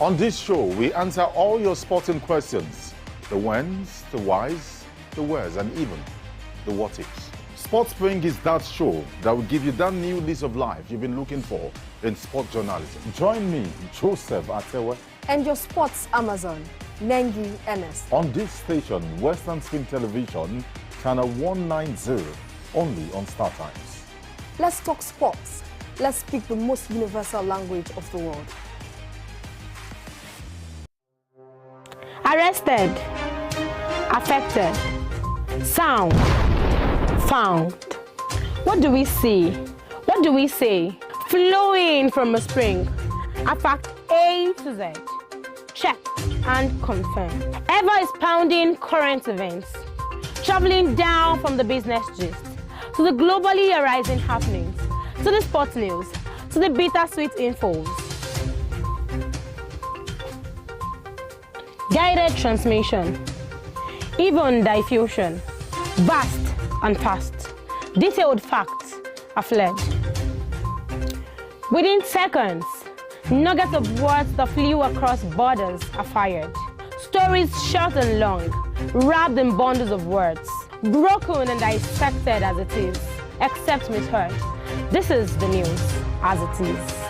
On this show, we answer all your sporting questions. The whens, the whys, the wheres, and even the what ifs. Sports Spring is that show that will give you that new lease of life you've been looking for in sport journalism. Join me, Joseph Atewe, and your sports Amazon, Nengi Ernest. On this station, Western Spring Television, channel 190, only on Star Times. Let's talk sports. Let's speak the most universal language of the world. Arrested, affected, sound, found. What do we see? What do we say? Flowing from a spring. A fact A to Z. Check and confirm. Ever is pounding current events. Traveling down from the business gist to the globally arising happenings, to the sports news, to the bittersweet infos. Guided transmission, even diffusion, vast and fast, detailed facts are fled. Within seconds, nuggets of words that flew across borders are fired. Stories short and long, wrapped in bundles of words, broken and dissected as it is, except misheard. This is the news as it is.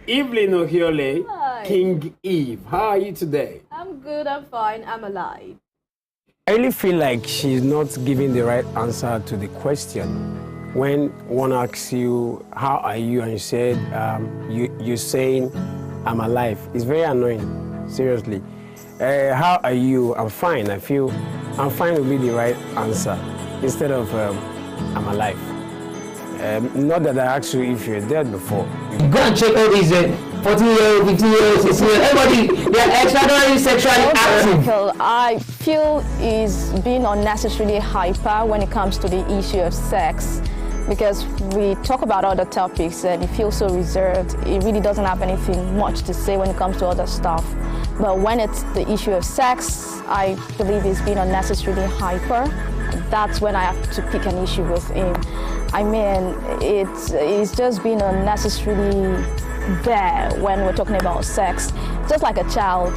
Evelyn Ohiole, Hi. King Eve. How are you today? I'm good, I'm fine, I'm alive. I really feel like she's not giving the right answer to the question. When one asks you, how are you? And you said, you're saying, I'm alive. It's very annoying, seriously. How are you? I'm fine. I feel I'm fine would be the right answer instead of I'm alive. Not that I asked you if you're dead before. Go and check all these 14-year-old, 15-year-old, 16-year-old, everybody, they are extraordinarily sexually active. I feel is being unnecessarily hyper when it comes to the issue of sex, because we talk about other topics and he feels so reserved. He really doesn't have anything much to say when it comes to other stuff. But when it's the issue of sex, I believe he's being unnecessarily hyper. That's when I have to pick an issue with him. I mean, it's just being unnecessarily there when we're talking about sex. Just like a child,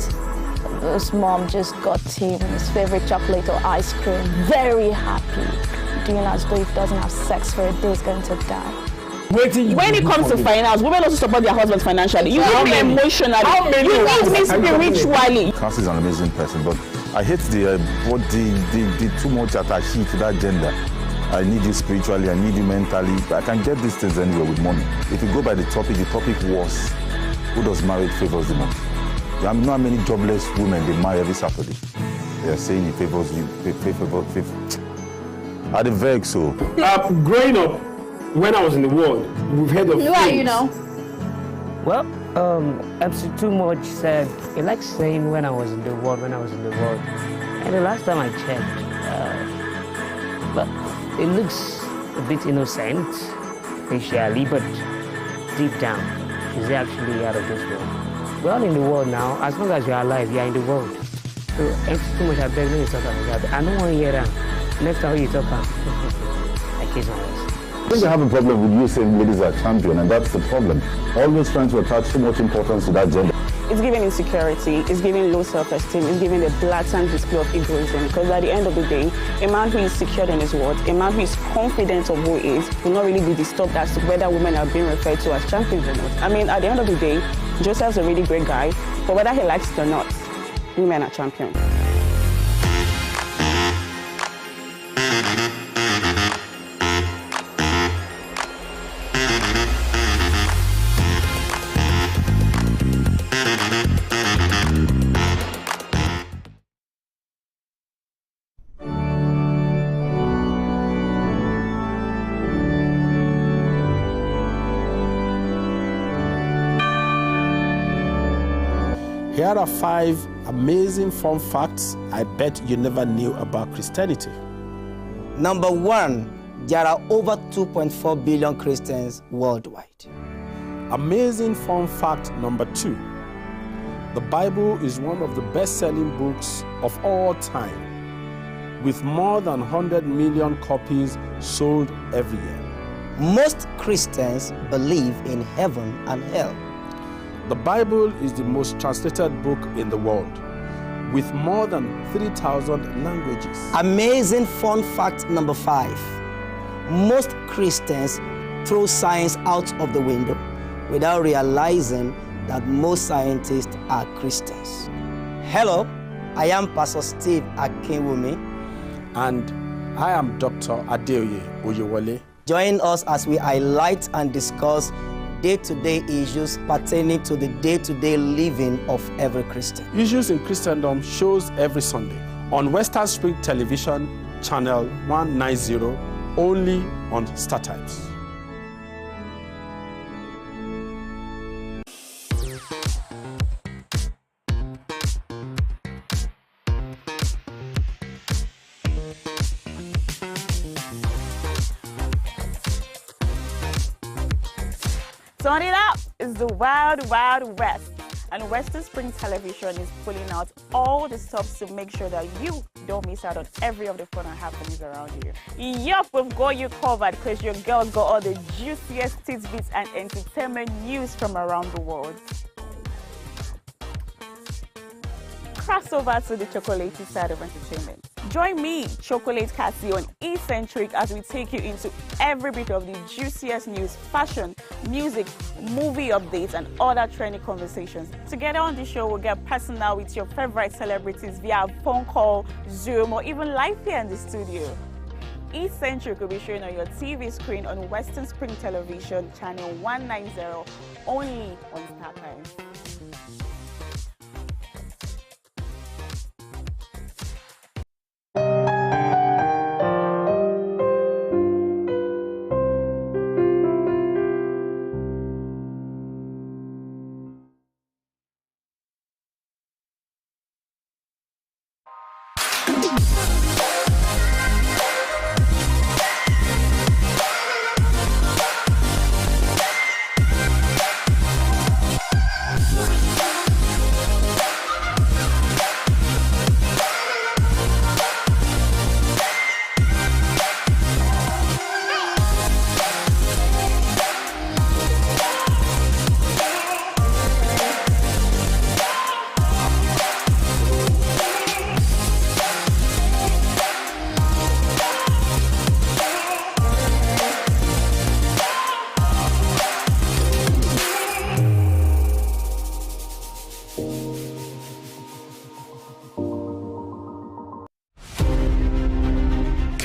his mom just got him his favorite chocolate or ice cream, very happy, doing as though if he doesn't have sex for a day, he's going to die. When it comes to finance, women also support their husbands financially. You need me emotionally. You need me spiritually. Cassie is an amazing person, but I hate the too much attachment to that gender. I need you spiritually, I need you mentally. I can get these things anywhere with money. If you go by the topic was, who does marriage favors the most? I know how many jobless women they marry every Saturday. They are saying it favors you, favor. Are they vague so? Growing up, when I was in the world, we've heard of Who are you now? Well, MC Too Much said, he likes saying when I was in the world. And the last time I checked, but it looks a bit innocent, facially, but deep down, she's actually out of this world. We're all in the world now. As long as you're alive, you're in the world. So, MC Too Much, I beg you to talk about that. I don't want to hear that. Next time you talk about I kiss my ass. I think they have a problem with you saying ladies are champion, and that's the problem. Always trying to attach too much importance to that gender. It's giving insecurity, it's giving low self-esteem, it's giving a blatant display of egoism, because at the end of the day, a man who is secured in his worth, a man who is confident of who he is, will not really be disturbed as to whether women are being referred to as champions or not. I mean, at the end of the day, Joseph's a really great guy, but whether he likes it or not, women are champions. Here are 5 amazing fun facts I bet you never knew about Christianity. Number 1, there are over 2.4 billion Christians worldwide. Amazing fun fact number 2. The Bible is one of the best-selling books of all time, with more than 100 million copies sold every year. Most Christians believe in heaven and hell. The Bible is the most translated book in the world, with more than 3,000 languages. Amazing fun fact number 5. Most Christians throw science out of the window without realizing that most scientists are Christians. Hello, I am Pastor Steve Akinwumi. And I am Dr. Adeoye Oyewole. Join us as we highlight and discuss day-to-day issues pertaining to the day-to-day living of every Christian. Issues in Christendom shows every Sunday on Western Spring Television, channel 190, only on StarTimes. Turn it up! It's the Wild Wild West, and Western Spring Television is pulling out all the stops to make sure that you don't miss out on every of the fun and happenings around here. Yup, we've got you covered because your girls got all the juiciest tidbits and entertainment news from around the world. Cross over to the chocolatey side of entertainment. Join me, Chocolate Cassie, on Eccentric as we take you into every bit of the juiciest news, fashion, music, movie updates, and other trending conversations. Together on the show, we'll get personal with your favorite celebrities via phone call, Zoom, or even live here in the studio. Eccentric will be showing on your TV screen on Western Spring Television, channel 190, only on StarTimes.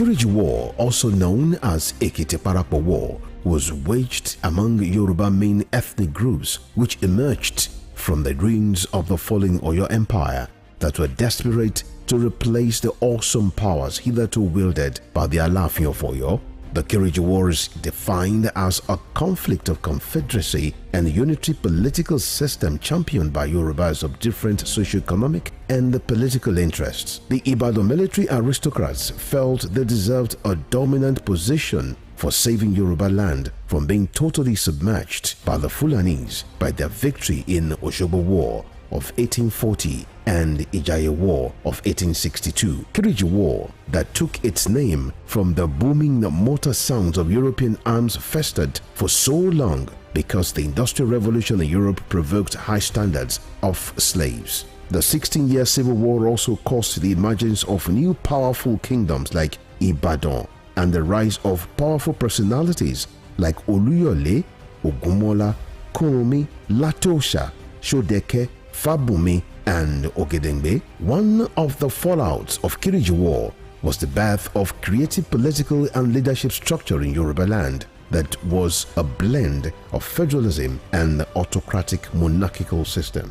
Kiriji War, also known as Ekiteparapo War, was waged among Yoruba main ethnic groups which emerged from the ruins of the falling Oyo Empire that were desperate to replace the awesome powers hitherto wielded by the Alaafin of Oyo. The Kiriji War is defined as a conflict of confederacy and unitary political system championed by Yorubas of different socio-economic and political interests. The Ibadan military aristocrats felt they deserved a dominant position for saving Yoruba land from being totally submerged by the Fulanis by their victory in Osogbo War of 1840 and Ijaye War of 1862. Kiriji War, that took its name from the booming motor sounds of European arms, festered for so long because the Industrial Revolution in Europe provoked high standards of slaves. The 16-year Civil War also caused the emergence of new powerful kingdoms like Ibadan and the rise of powerful personalities like Oluyole, Ogunmola, Kuromi, Latosha, Shodeke, Fabumi, and Ogedengbe. One of the fallouts of Kiriji War was the birth of creative political and leadership structure in Yoruba land that was a blend of federalism and the autocratic monarchical system.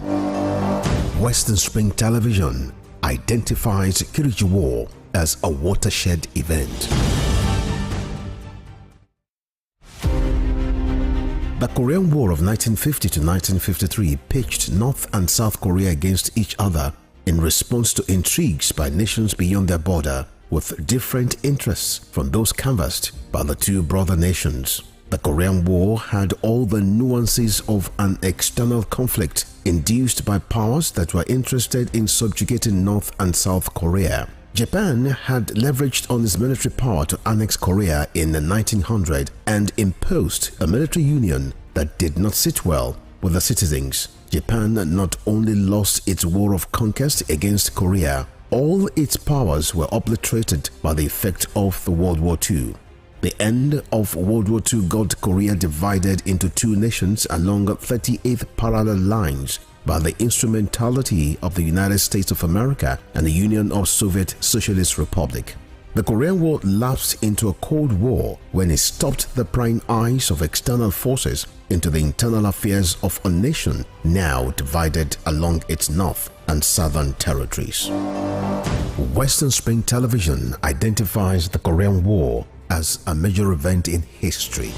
Western Spring Television identifies Kiriji War as a watershed event. The Korean War of 1950 to 1953 pitched North and South Korea against each other in response to intrigues by nations beyond their border with different interests from those canvassed by the two brother nations. The Korean War had all the nuances of an external conflict induced by powers that were interested in subjugating North and South Korea. Japan had leveraged on its military power to annex Korea in 1900 and imposed a military union that did not sit well with the citizens. Japan not only lost its war of conquest against Korea, all its powers were obliterated by the effect of the World War II. The end of World War II got Korea divided into two nations along 38th parallel lines by the instrumentality of the United States of America and the Union of Soviet Socialist Republic. The Korean War lapsed into a Cold War when it stopped the prying eyes of external forces into the internal affairs of a nation now divided along its north and southern territories. Western Spring Television identifies the Korean War as a major event in history.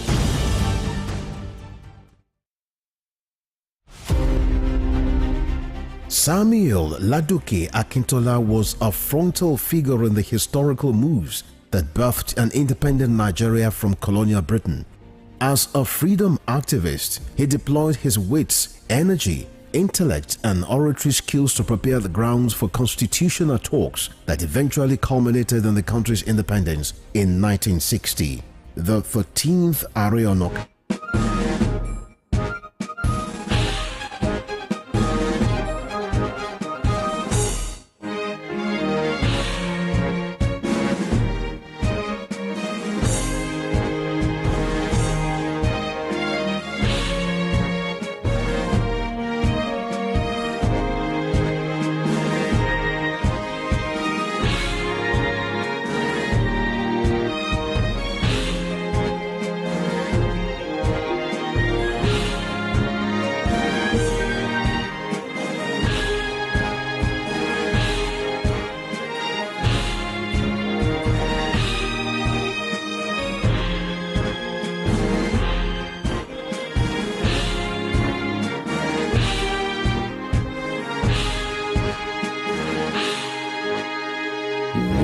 Samuel Laduke Akintola was a frontal figure in the historical moves that birthed an independent Nigeria from colonial Britain. As a freedom activist, he deployed his wits, energy, intellect, and oratory skills to prepare the grounds for constitutional talks that eventually culminated in the country's independence in 1960. The 13th Arionok.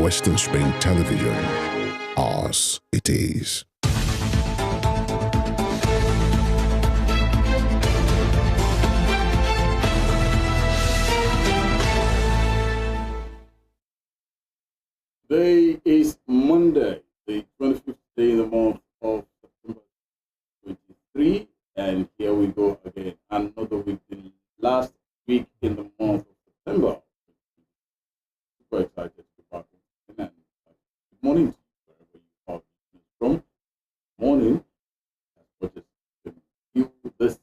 Western Spring Television, ours it is. Today is Monday, the 25th day in the month of September 23, and here we go again. Another week, the last week in the month of September. Super excited to be back. And good morning to you, wherever you are from. Morning, as much as you can view this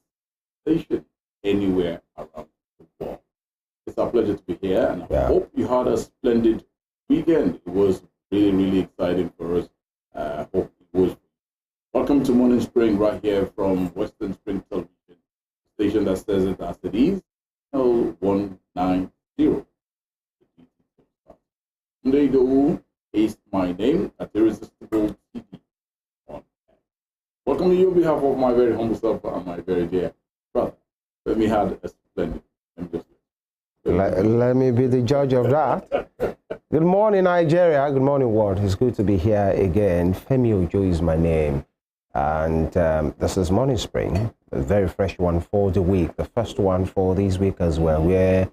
station anywhere around the world. It's a pleasure to be here, and I hope you had a splendid weekend. It was really, really exciting for us. I hope it was. Welcome to Morning Spring right here from Western Spring Television, station that says it as it is, L190. Tunde Idowu is my name at Irresistible TV on air. Welcome to you on behalf of my very humble self and my very dear brother. Let me have a splendid. Let me be the judge of that. Good morning, Nigeria. Good morning, world. It's good to be here again. Femi Ojo is my name. And this is Morning Spring, a very fresh one for the week, the first one for this week as well, where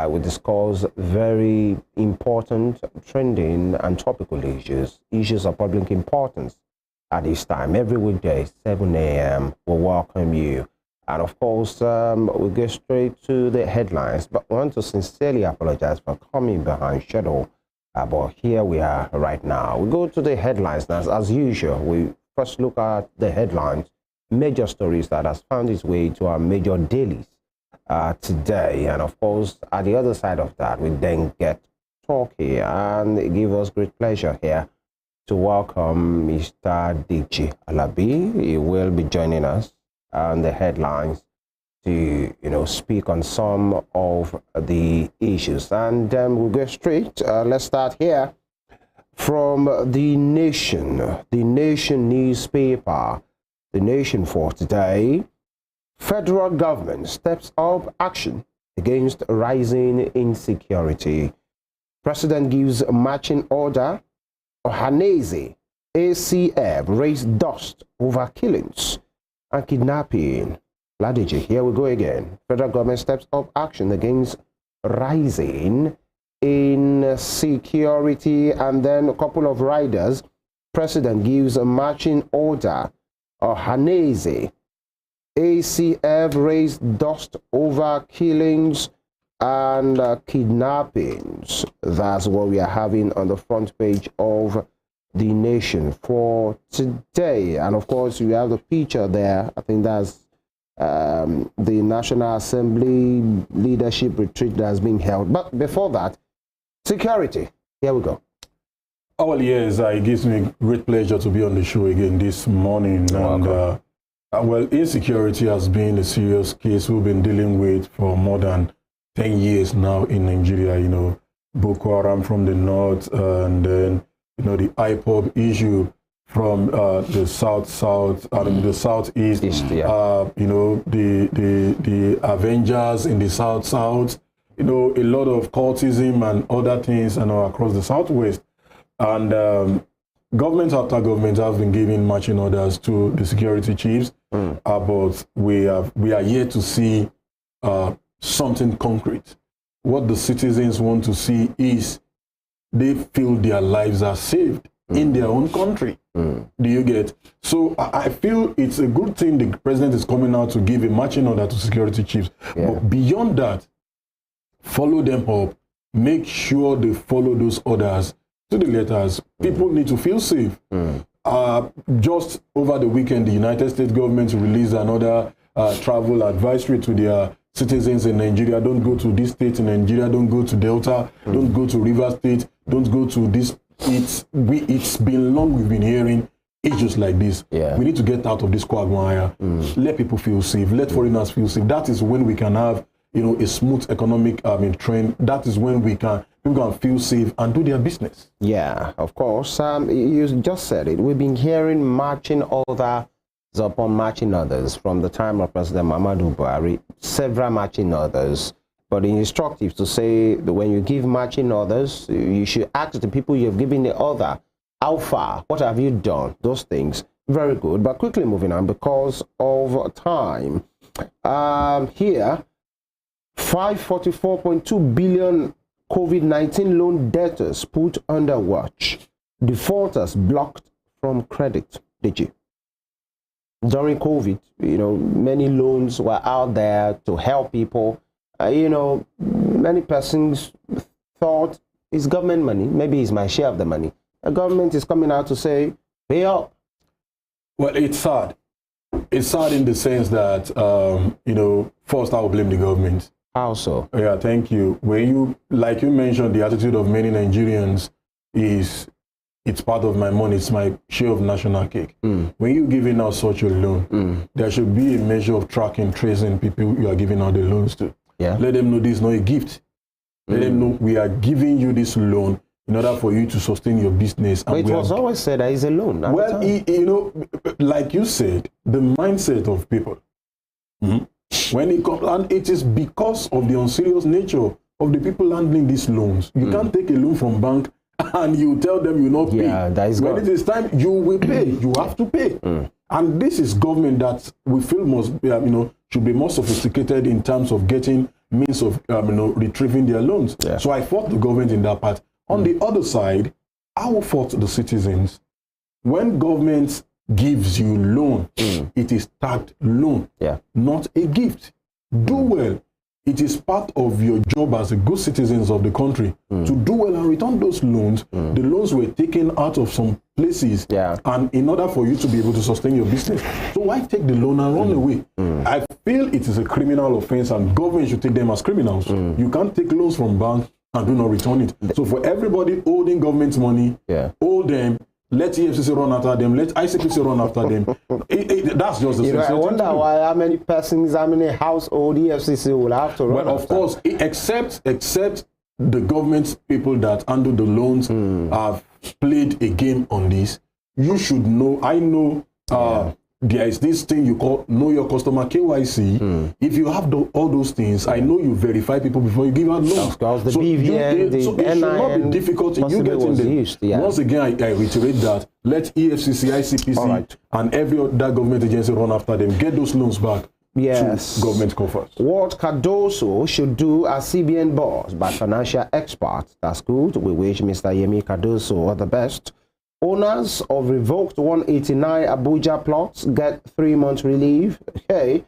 we discuss very important, trending, and topical issues of public importance at this time. Every weekday, 7 a.m., we'll welcome you. And of course, we'll get straight to the headlines, but I want to sincerely apologize for coming behind schedule. But here we are right now. We go to the headlines as usual. We first look at the headlines, major stories that has found its way to our major dailies today. And of course, at the other side of that, we then get talking, and it gives us great pleasure here to welcome Mr. Deji Alabi. He will be joining us on the headlines to, speak on some of the issues. And we'll go straight. Let's start here from The Nation newspaper. The Nation for today. Federal government steps up action against rising insecurity. President gives marching order. Ohaneze, ACF raised dust over killings and kidnapping. Ladiji, here we go again. Federal government steps up action against rising insecurity, and then a couple of riders. President gives a marching order. Haneze. ACF raised dust over killings and kidnappings. That's what we are having on the front page of The Nation for today. And of course, you have the picture there. I think that's the National Assembly leadership retreat that has been held. But before that, security. Here we go. Oh, well, yes, it gives me great pleasure to be on the show again this morning. And well, insecurity has been a serious case we've been dealing with for more than 10 years now in Nigeria. You know, Boko Haram from the north, and then, you know, the IPOB issue from the the southeast. You know, the Avengers in the south. You know, a lot of cultism and other things, you know, across the southwest. And government after government have been giving marching orders to the security chiefs, but we are yet to see something concrete. What the citizens want to see is they feel their lives are saved in their own country. Do you get? So I feel it's a good thing the president is coming out to give a marching order to security chiefs. But beyond that, follow them up, make sure they follow those orders to the letters. People need to feel safe. Just over the weekend, the United States government released another travel advisory to their citizens in Nigeria. Don't go to this state in Nigeria. Don't go to Delta. Don't go to River State. Don't go to this. It's been long we've been hearing issues like this. We need to get out of this quagmire. Let people feel safe. Let foreigners feel safe. That is when we can have, you know, a smooth economic trend. That is when people can feel safe and do their business. Yeah, of course. You just said it. We've been hearing marching orders upon marching orders from the time of President Muhammadu Buhari, several marching orders. But it's instructive to say that when you give marching orders, you should ask the people you have given the order, how far, what have you done, those things. Very good. But quickly moving on because of time. Here, 544.2 billion COVID-19 loan debtors put under watch. Defaulters blocked from credit. DG. During COVID, you know, many loans were out there to help people. You know, many persons thought it's government money. Maybe it's my share of the money. The government is coming out to say, pay up. Well, it's sad. It's sad in the sense that, you know, first I will blame the government. How so? Yeah, thank you. When you, like you mentioned, the attitude of many Nigerians is, it's part of my money, it's my share of national cake. When you're giving out such a loan, there should be a measure of tracking, tracing people you are giving out the loans to. Let them know this is not a gift. Let them know we are giving you this loan in order for you to sustain your business. And but it was always said that it's a loan. Well, you know, like you said, the mindset of people, when it comes, and it is because of the unserious nature of the people handling these loans. You can't take a loan from bank and you tell them you will not pay. That is when it is time, you will pay. You have to pay. And this is government that we feel must, you know, should be more sophisticated in terms of getting means of, you know, retrieving their loans. So I fought the government in that part. On the other side, I will fought the citizens. When government gives you loan, it is tagged loan, not a gift. Do well. It is part of your job as a good citizens of the country to do well and return those loans. The loans were taken out of some places, and in order for you to be able to sustain your business. So why take the loan and run away? I feel it is a criminal offense and government should take them as criminals. You can't take loans from bank and do not return it. So for everybody holding government money, hold them. Let EFCC run after them. Let ICPC run after them. That's just the same. I wonder why, how many persons, how many household EFCC will have to run after. Well, of course, except the government people that handle the loans have played a game on this. You should know. I know there is this thing you call know your customer KYC. If you have all those things, I know you verify people before you give out loans. The so BVN, it should not be difficult in you getting them. Once again, I reiterate that. Let EFCC, ICPC, and every other government agency run after them. Get those loans back. Yes. to government coffers. What Cardoso should do as CBN boss by financial experts. That's good. We wish Mr. Yemi Cardoso all the best. Owners of revoked 189 Abuja plots get 3 months relief. Okay.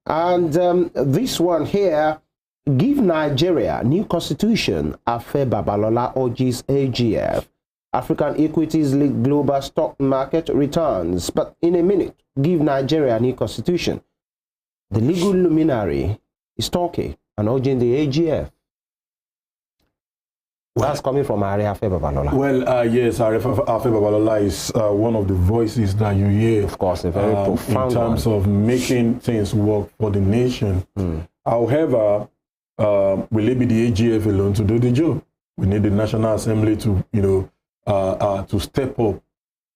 And this one here, give Nigeria new constitution. Afe Babalola urges AGF. African Equities League global stock market returns. But in a minute, give Nigeria a new constitution. The legal luminary is talking and urging the AGF. That's coming from Ari Afe Babalola. Well, yes, Afe Babalola is one of the voices that you hear. Of course, a very profound in terms of making things work for the nation. However, will it be the AGF alone to do the job? We need the National Assembly to, to step up.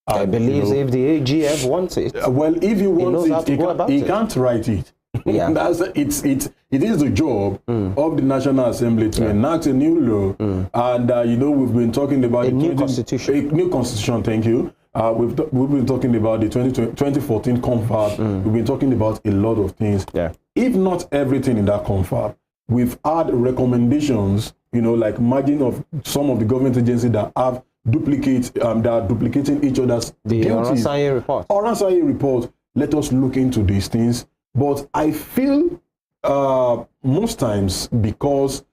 I believe if the AGF wants it, well, if he wants he can't write it. Yeah. It is the job of the National Assembly to enact a new law, and we've been talking about a new constitution. A new constitution. Thank you. We've been talking about the 2014 confab. We've been talking about a lot of things. Yeah. If not everything in that confab, we've had recommendations. Like merging of some of the government agencies that have that are duplicating each other's duties. The Oransaye report. Let us look into these things. But I feel most times because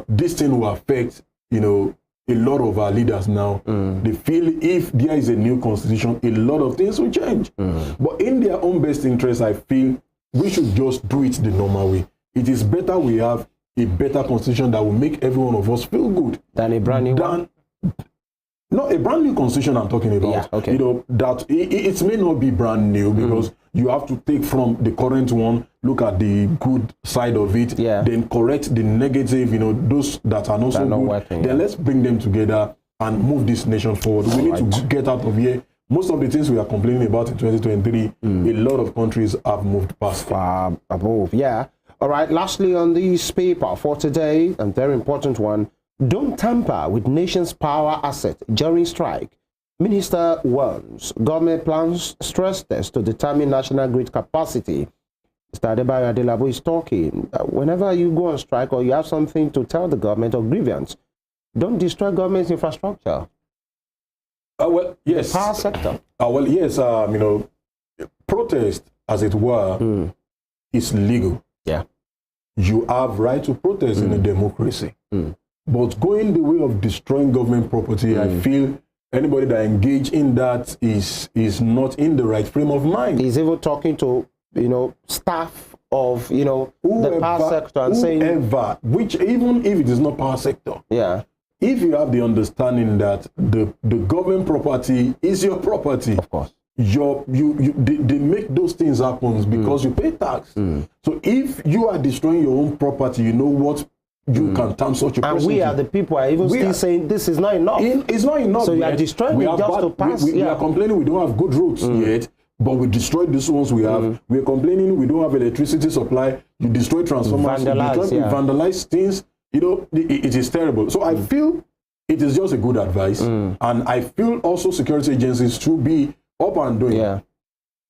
this thing will affect, a lot of our leaders now. They feel if there is a new constitution, a lot of things will change. But in their own best interest, I feel we should just do it the normal way. It is better we have a better constitution that will make every one of us feel good. Than a brand new one? No, a brand new constitution I'm talking about. Yeah, okay. That it may not be brand new because you have to take from the current one, look at the good side of it, then correct the negative, those that are not so good. Working, then let's bring them together and move this nation forward. We need to get out of here. Most of the things we are complaining about in 2023, a lot of countries have moved past. Far above, yeah. All right, lastly on this paper for today, a very important one, don't tamper with nation's power asset during strike. Minister warns government plans stress test to determine national grid capacity. Mr. Adebayo Adelabu is talking. Whenever you go on strike or you have something to tell the government or grievance, don't destroy government's infrastructure. Well, yes. The power sector. Well, yes, protest, as it were, is legal. Yeah. You have right to protest in a democracy. But going the way of destroying government property, I feel anybody that engage in that is not in the right frame of mind. He's even talking to, staff of, the power sector and saying... which even if it is not power sector. Yeah. If you have the understanding that the government property is your property. Of course. They make those things happen because you pay tax. So if you are destroying your own property, you know what you can term such a person. And we are the people are even still saying this is not enough. It's not enough. So you are destroying it just to pass. We are complaining we don't have good roads yet, but we destroyed these ones we have. We are complaining we don't have electricity supply. You destroy transformers, vandalize things. It is terrible. So I feel it is just a good advice. And I feel also security agencies should be up and doing. Yeah.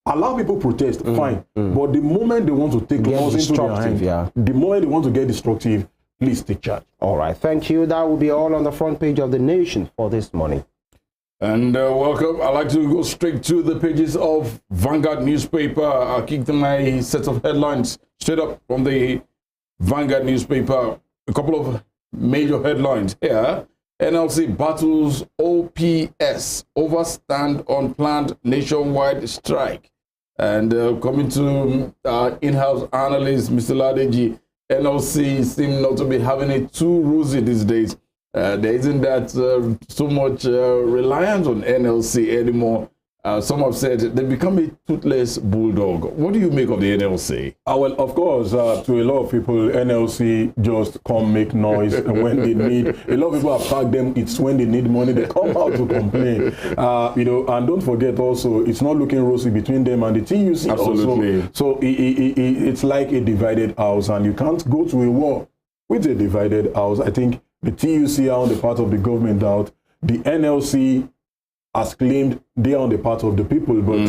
Allow people protest, fine. But the moment they want to take laws into their hands, the moment they want to get destructive, please take charge. All right, thank you. That will be all on the front page of The Nation for this morning. And welcome. I'd like to go straight to the pages of Vanguard newspaper. I'll kick my set of headlines straight up from the Vanguard newspaper. A couple of major headlines here. NLC battles OPS over stand on planned nationwide strike. And coming to our in-house analyst, Mr. Ladeji, NLC seem not to be having it too rosy these days. There isn't that so much reliance on NLC anymore. Some have said they become a toothless bulldog. What do you make of the NLC? Well, of course, to a lot of people, NLC just come make noise when they need. A lot of people have tagged them. It's when they need money they come out to complain. And don't forget also, it's not looking rosy between them and the TUC. Absolutely. Also. So it's like a divided house, and you can't go to a war with a divided house. I think the TUC are on the part of the government out. The NLC has claimed they are on the part of the people, but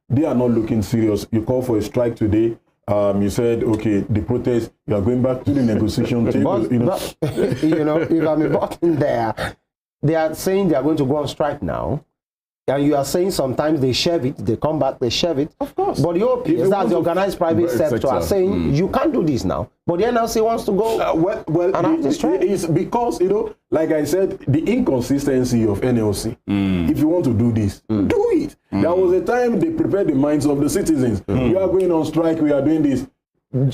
they are not looking serious. You call for a strike today, you said, okay, the protest, you are going back to the negotiation table. But, if I'm important there, they are saying they are going to go on strike now. And you are saying sometimes they shove it, they come back, they shove it. Of course. But the OPS, that's the organized private sector, are saying you can't do this now. But the NLC wants to go. It's because, like I said, the inconsistency of NLC. If you want to do this, do it. There was a time they prepared the minds of the citizens. We are going on strike, we are doing this.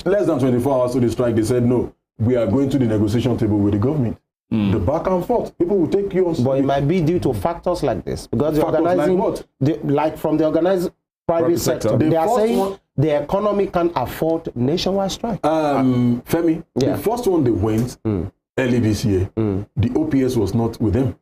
Less than 24 hours to the strike, they said, no, we are going to the negotiation table with the government. The back and forth, people will take you on. But it might be due to factors like this, because the organizing, like from the organized private sector, they are saying the economy can afford nationwide strike. Femi, the first one they went early this year, the OPS was not with them.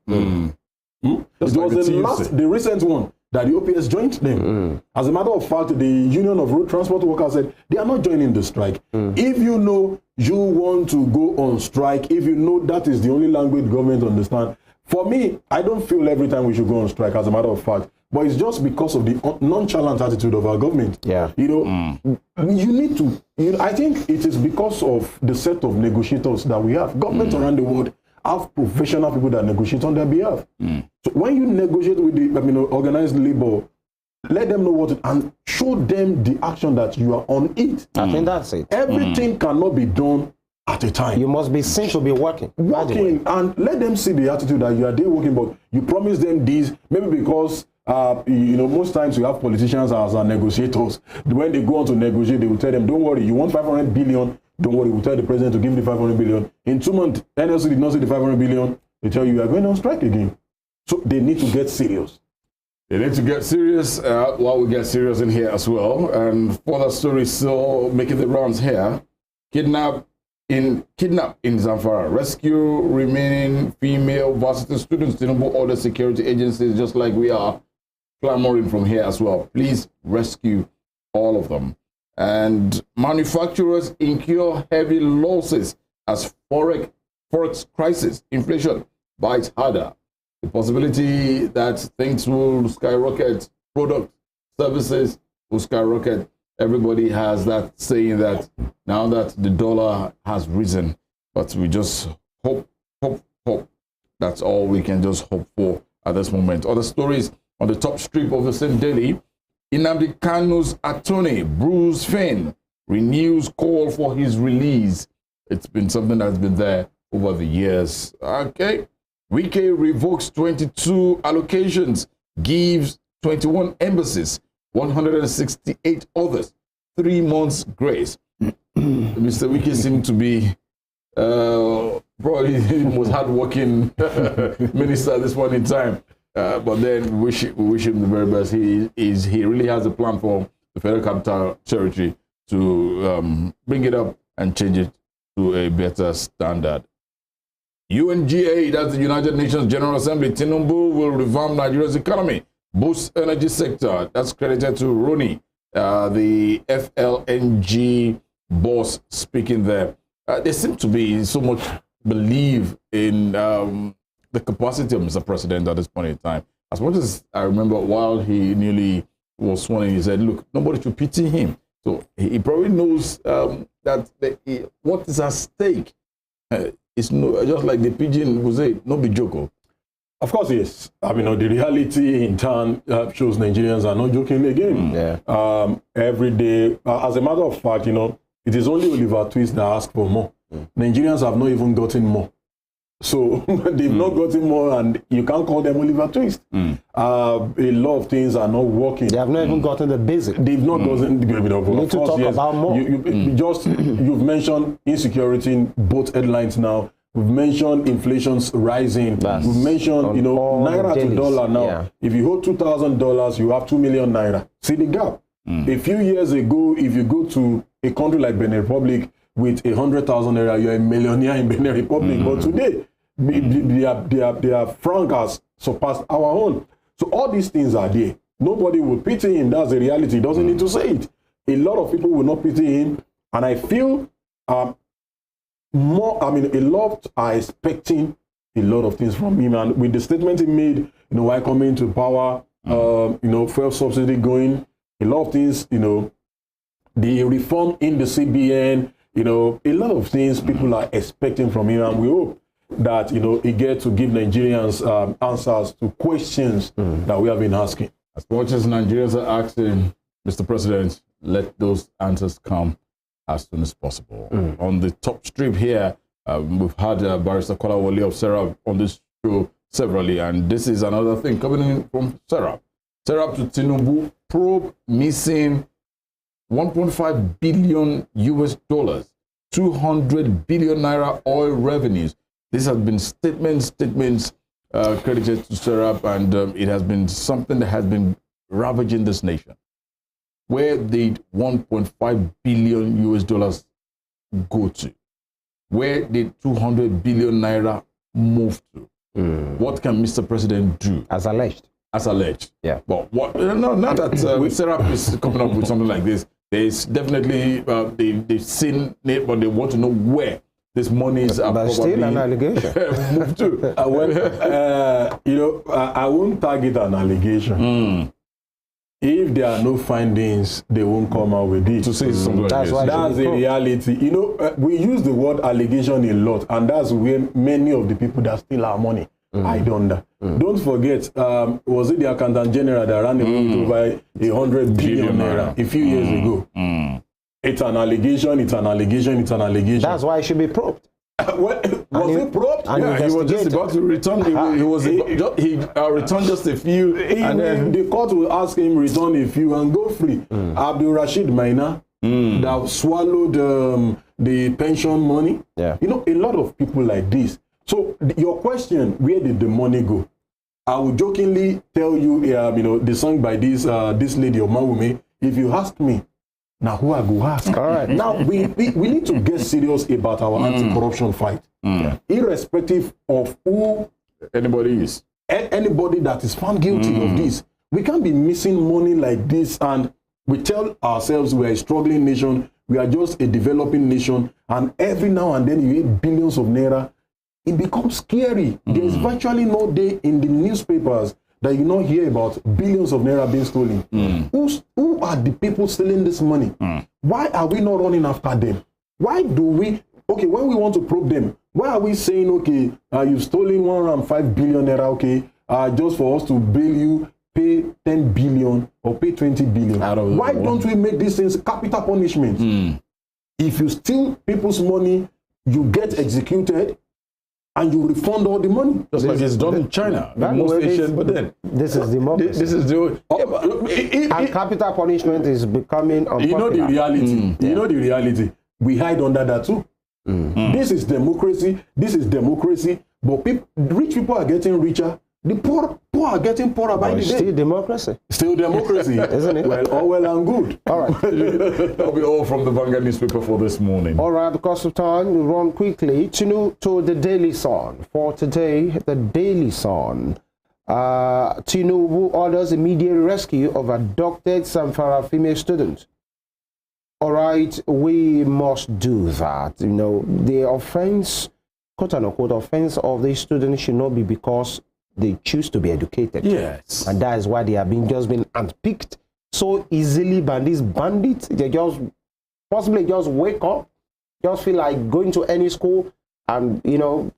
It was the recent one that the OPS joined them. As a matter of fact, the Union of Road Transport Workers said they are not joining the strike. If you know you want to go on strike, if you know that is the only language government understand, for me, I don't feel every time we should go on strike, as a matter of fact, but it's just because of the nonchalant attitude of our government. You need to, I think it is because of the set of negotiators that we have. Governments around the world have professional people that negotiate on their behalf. So when you negotiate with the organized labor, let them know what it, and show them the action that you are on it. I think that's it. Everything cannot be done at a time. You must be seen to be working. And let them see the attitude that you are there working, but you promise them this, maybe because most times you have politicians as our negotiators. When they go on to negotiate, they will tell them, don't worry, you want 500 billion, don't worry, we'll tell the president to give you the 500 billion. In 2 months, NLC did not see the 500 billion, they tell you are going on strike again. So they need to get serious. They need to get serious while we get serious in here as well. And further stories still making the rounds here. Kidnap in Zamfara. Rescue remaining female varsity students. Tinubu order security agencies, just like we are clamoring from here as well. Please rescue all of them. And manufacturers incur heavy losses as forex crisis, inflation bites harder. The possibility that things will skyrocket, product, services will skyrocket. Everybody has that saying that now that the dollar has risen, but we just hope. That's all we can just hope for at this moment. Other stories on the top strip of the same daily. Nnamdi Kanu's attorney, Bruce Finn, renews call for his release. It's been something that's been there over the years. Okay. Wike revokes 22 allocations, gives 21 embassies, 168 others 3 months grace. Mr. Wike seemed to be probably the most hardworking minister at this point in time. But then we wish him the very best. He really has a plan for the Federal Capital Territory to bring it up and change it to a better standard. UNGA, that's the United Nations General Assembly, Tinubu will revamp Nigeria's economy, boost energy sector. That's credited to Rooney, the FLNG boss speaking there. There seems to be so much belief in the capacity of Mr. President at this point in time. As much as I remember, while he nearly was sworn in, he said, look, nobody should pity him. So he probably knows that what is at stake. It's just like the pigeon will say, no be joke. Of course, yes. I mean, the reality in turn shows Nigerians are not joking again. Every day, as a matter of fact, it is only Oliver Twist that asks for more. Nigerians have not even gotten more. So they've not gotten more, and you can't call them Oliver Twist. A lot of things are not working. They have not even gotten the basic. They've not gotten the basic. We need to talk about more. You've mentioned insecurity in both headlines now. We've mentioned inflation's rising. We've mentioned, naira to dollar now. Yeah. If you hold $2,000, you have 2 million naira. See the gap. A few years ago, if you go to a country like Benin Republic with 100,000 naira, you're a millionaire in Benin Republic. But today, their franc has surpassed our own. So all these things are there. Nobody will pity him. That's the reality. He doesn't need to say it. A lot of people will not pity him. And I feel a lot are expecting a lot of things from him. And with the statement he made, while coming to power, fuel subsidy going, a lot of things, the reform in the CBN, you know, a lot of things people are expecting from him, and we hope that, you know, he gets to give Nigerians answers to questions that we have been asking. As much as Nigerians are asking, Mr. President, let those answers come as soon as possible. On the top strip here, we've had Barrister Kolapo Alimi of Serap on this show severally, and this is another thing coming in from Serap. Serap to Tinubu, probe missing 1.5 billion US dollars, 200 billion naira oil revenues. This has been statements credited to Serap, and it has been something that has been ravaging this nation. Where did 1.5 billion US dollars go to? Where did 200 billion naira move to? What can Mr. President do? As alleged. As alleged. Yeah. But what? No, not that Serap is coming up with something like this. There's definitely they've seen it, but they want to know where this money is. But still an allegation. Moved to. You know, I won't target an allegation. If there are no findings, they won't come out with it. To say something like this. That's the reality. You know, we use the word allegation a lot, and that's where many of the people that steal our money hide under. Don't forget, was it the Accountant General that ran away over 100 billion naira a few years ago? It's an allegation, it's an allegation, it's an allegation. That's why it should be probed. Was it probed? Yeah, he was just about to return. He returned just a few, and then the court will ask him return a few and go free. Abdul Rashid Maina that swallowed the pension money. Yeah, you know, a lot of people like this. So your question, where did the money go? I will jokingly tell you, you know, the song by this lady Omawumi. If you ask me, now who I go ask? All right. Now we need to get serious about our anti-corruption fight, irrespective of who anybody is. Anybody that is found guilty of this, we can't be missing money like this, and we tell ourselves we are a struggling nation, we are just a developing nation, and every now and then you hear billions of naira. It becomes scary. There is virtually no day in the newspapers that you not hear about billions of naira being stolen. Who are the people stealing this money? Why are we not running after them? Why do we, okay, when we want to probe them, why are we saying, okay, you've stolen 105 billion naira, okay, just for us to bail you, pay 10 billion or pay 20 billion? Why don't we make these things capital punishment? If you steal people's money, you get executed, and you refund all the money. Just like it's done in China. Most Asian, but then this is democracy. This is the and capital punishment is becoming unpopular. You know the reality. You know the reality. We hide under that too. This is democracy. This is democracy. But rich people are getting richer. The poor are getting poorer by the day. Still democracy. Still democracy. Isn't it? Well, all well and good. All right. That'll be all from the Vanguard newspaper for this morning. All right, because of time, we'll run quickly to the Daily Sun. For today, the Daily Sun. Tinubu orders immediate rescue of abducted Zamfara female student. All right, we must do that. You know, the offense, quote unquote, offense of these students should not be because they choose to be educated. Yes. And that is why they have just been unpicked so easily by these bandits. They just possibly just wake up, just feel like going to any school and, you know,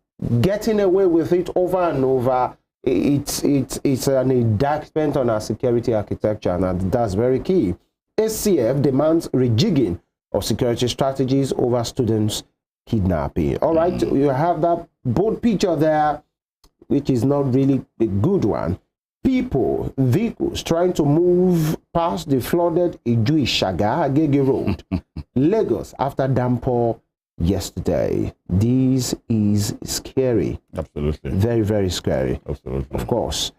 getting away with it over and over. It's an indictment on our security architecture, and that's very key. SCF demands rejigging of security strategies over students kidnapping. All right, you have that bold picture there, which is not really a good one. People, vehicles trying to move past the flooded Idowu Saga Agege Road, Lagos, after downpour yesterday. This is scary. Absolutely. Very, very scary. Absolutely. Of course.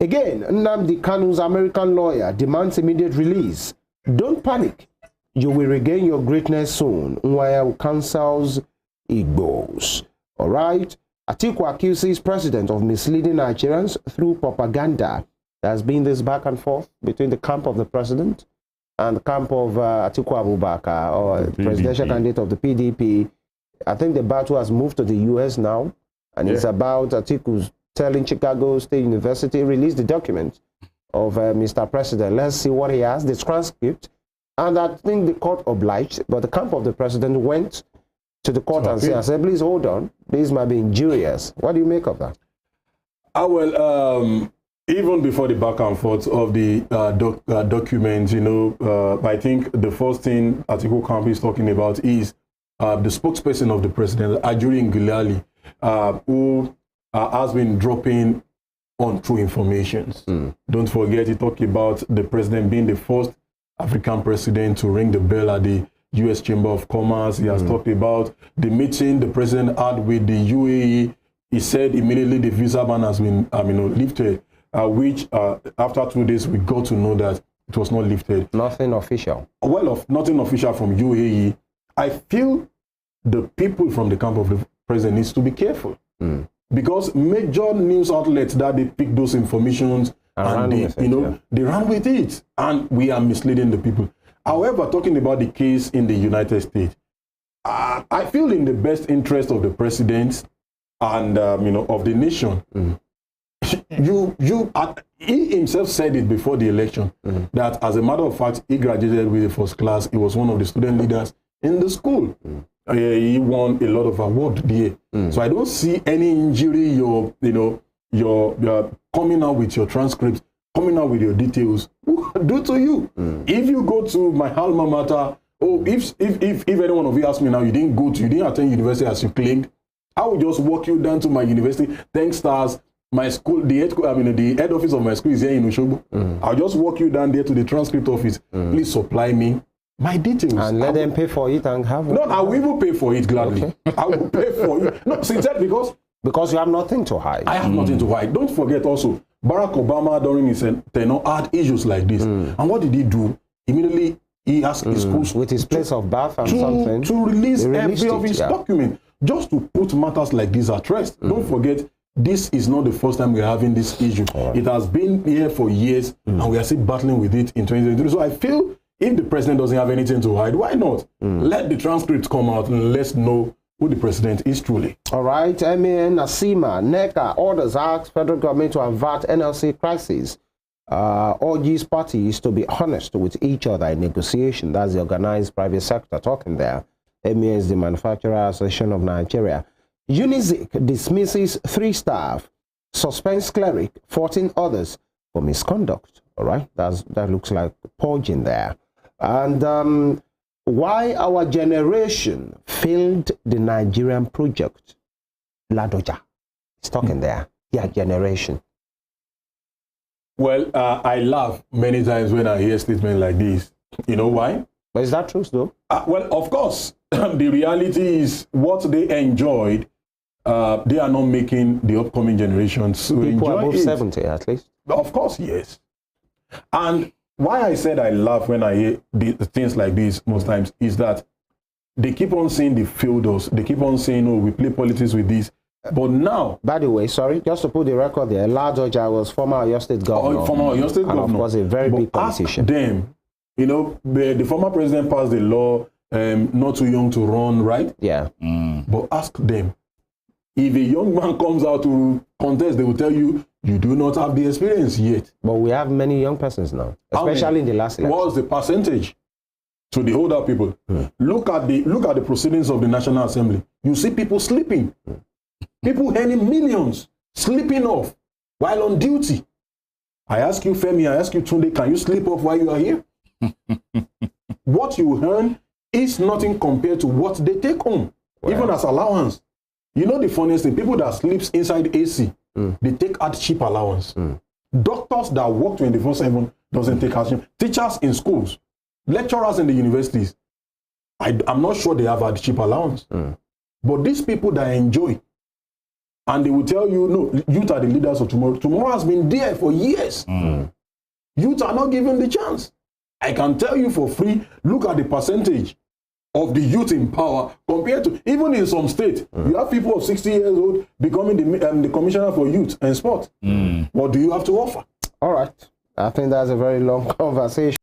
Again, Nnamdi Kanu's American lawyer demands immediate release. Don't panic. You will regain your greatness soon. Nwaya counsels Igbos. All right. Atiku accuses president of misleading Nigerians through propaganda. There's been this back and forth between the camp of the president and the camp of Atiku Abubakar, or presidential candidate of the PDP. I think the battle has moved to the US now, and it's about Atiku telling Chicago State University, release the document of Mr. President. Let's see what he has, the transcript And I think the court obliged, but the camp of the president went to the court and said, please hold on, this might be injurious. What do you make of that? Well, even before the back and forth of the document, I think the first thing Atiku Camp is talking about is the spokesperson of the president, Ajuri Ngilali, who has been dropping untrue information. Don't forget, he talked about the president being the first African president to ring the bell at the U.S. Chamber of Commerce. He has talked about the meeting the president had with the UAE. He said immediately the visa ban has been lifted, which after 2 days we got to know that it was not lifted. Nothing official. Well, nothing official from UAE. I feel the people from the camp of the president needs to be careful. Because major news outlets that they pick those informations and they run with it, and we are misleading the people. However, talking about the case in the United States, I feel in the best interest of the president and of the nation. He himself said it before the election that, as a matter of fact, he graduated with a first class. He was one of the student leaders in the school. He won a lot of awards there. So I don't see any injury. You're coming out with your transcripts, coming out with your details. Do to you. If you go to my alma mater, if any one of you ask me now, you didn't attend university as you claimed, I will just walk you down to my university. Thanks, stars. My school, the head office of my school is here in Osogbo. I'll just walk you down there to the transcript office. Please supply me my details. And let them pay for it and have it. No, I will even pay for it gladly. Okay. I will pay for you. No, sincerely, because you have nothing to hide. I have nothing to hide. Don't forget also, Barack Obama during his tenure had issues like this. And what did he do? Immediately, he asked his schools with his place of birth and something to release every of his document, just to put matters like this at rest. Don't forget, this is not the first time we're having this issue. It has been here for years, and we are still battling with it in 2023. So I feel if the president doesn't have anything to hide, why not? Let the transcripts come out and let's know who the president is truly. All right, MEN, Nasima, NECA, orders ask federal government to avert NLC crisis. Urges parties to be honest with each other in negotiation. That's the organized private sector talking there. MEN is the Manufacturer Association of Nigeria. UNIZIC dismisses 3 staff, suspends cleric, 14 others for misconduct. All right, that looks like purging there. And why our generation failed the Nigerian project. Ladoja is talking there. Yeah, generation. Well, I laugh many times when I hear statements like this. You know why? But is that true, though? Well, of course. The reality is what they enjoyed, they are not making the upcoming generations to People enjoy above it. 70, at least. Of course, yes. And why I said I laugh when I hear the things like this most times is that they keep on saying they failed us. They keep on saying, oh, we play politics with this. But now... By the way, sorry, just to put the record there, Ladoja was former Oyo State governor. Former Oyo State governor. And of course, a very big politician. Ask them, the former president passed the law, not too young to run, right? Yeah. But ask them. If a young man comes out to contest, they will tell you, you do not have the experience yet. But we have many young persons now, especially in the last election. What's the percentage to the older people? Look at the proceedings of the National Assembly. You see people sleeping. People earning millions, sleeping off while on duty. I ask you, Femi, I ask you, Tunde, can you sleep off while you are here? What you earn is nothing compared to what they take home, even as allowance. You know the funniest thing, people that sleeps inside AC, they take out cheap allowance. Doctors that work 24/7 doesn't take out. Teachers in schools, lecturers in the universities, I'm not sure they have a cheap allowance. But these people that enjoy, and they will tell you, no, youth are the leaders of tomorrow. Tomorrow has been there for years. Youth are not given the chance. I can tell you for free, look at the percentage of the youth in power compared to, even in some states, you have people of 60 years old becoming the commissioner for youth and sport. What do you have to offer? All right. I think that's a very long conversation.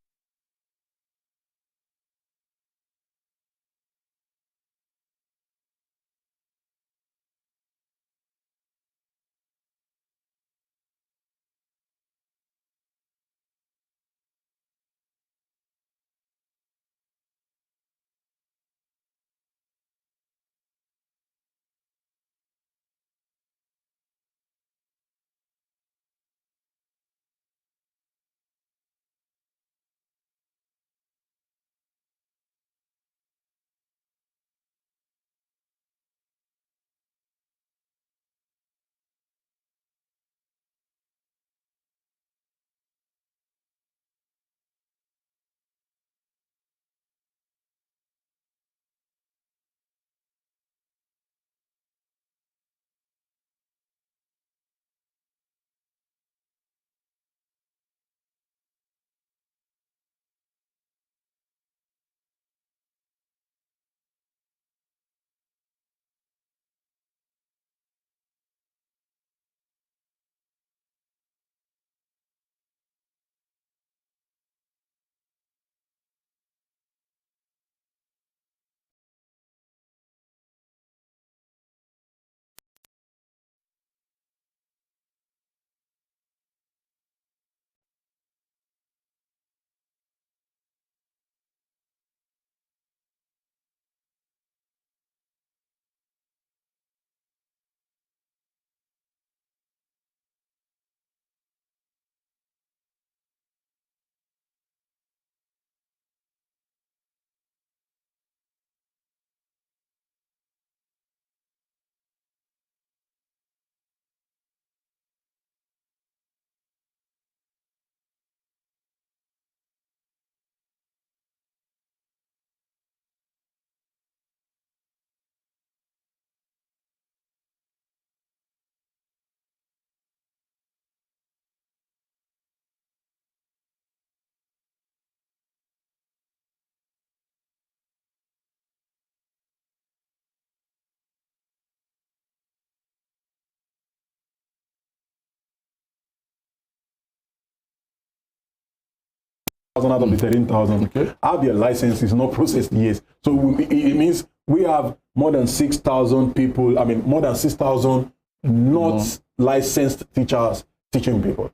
out of the 13,000 have their licenses not processed yet. So it means we have more than 6,000 people, more than 6,000 not licensed teachers teaching people.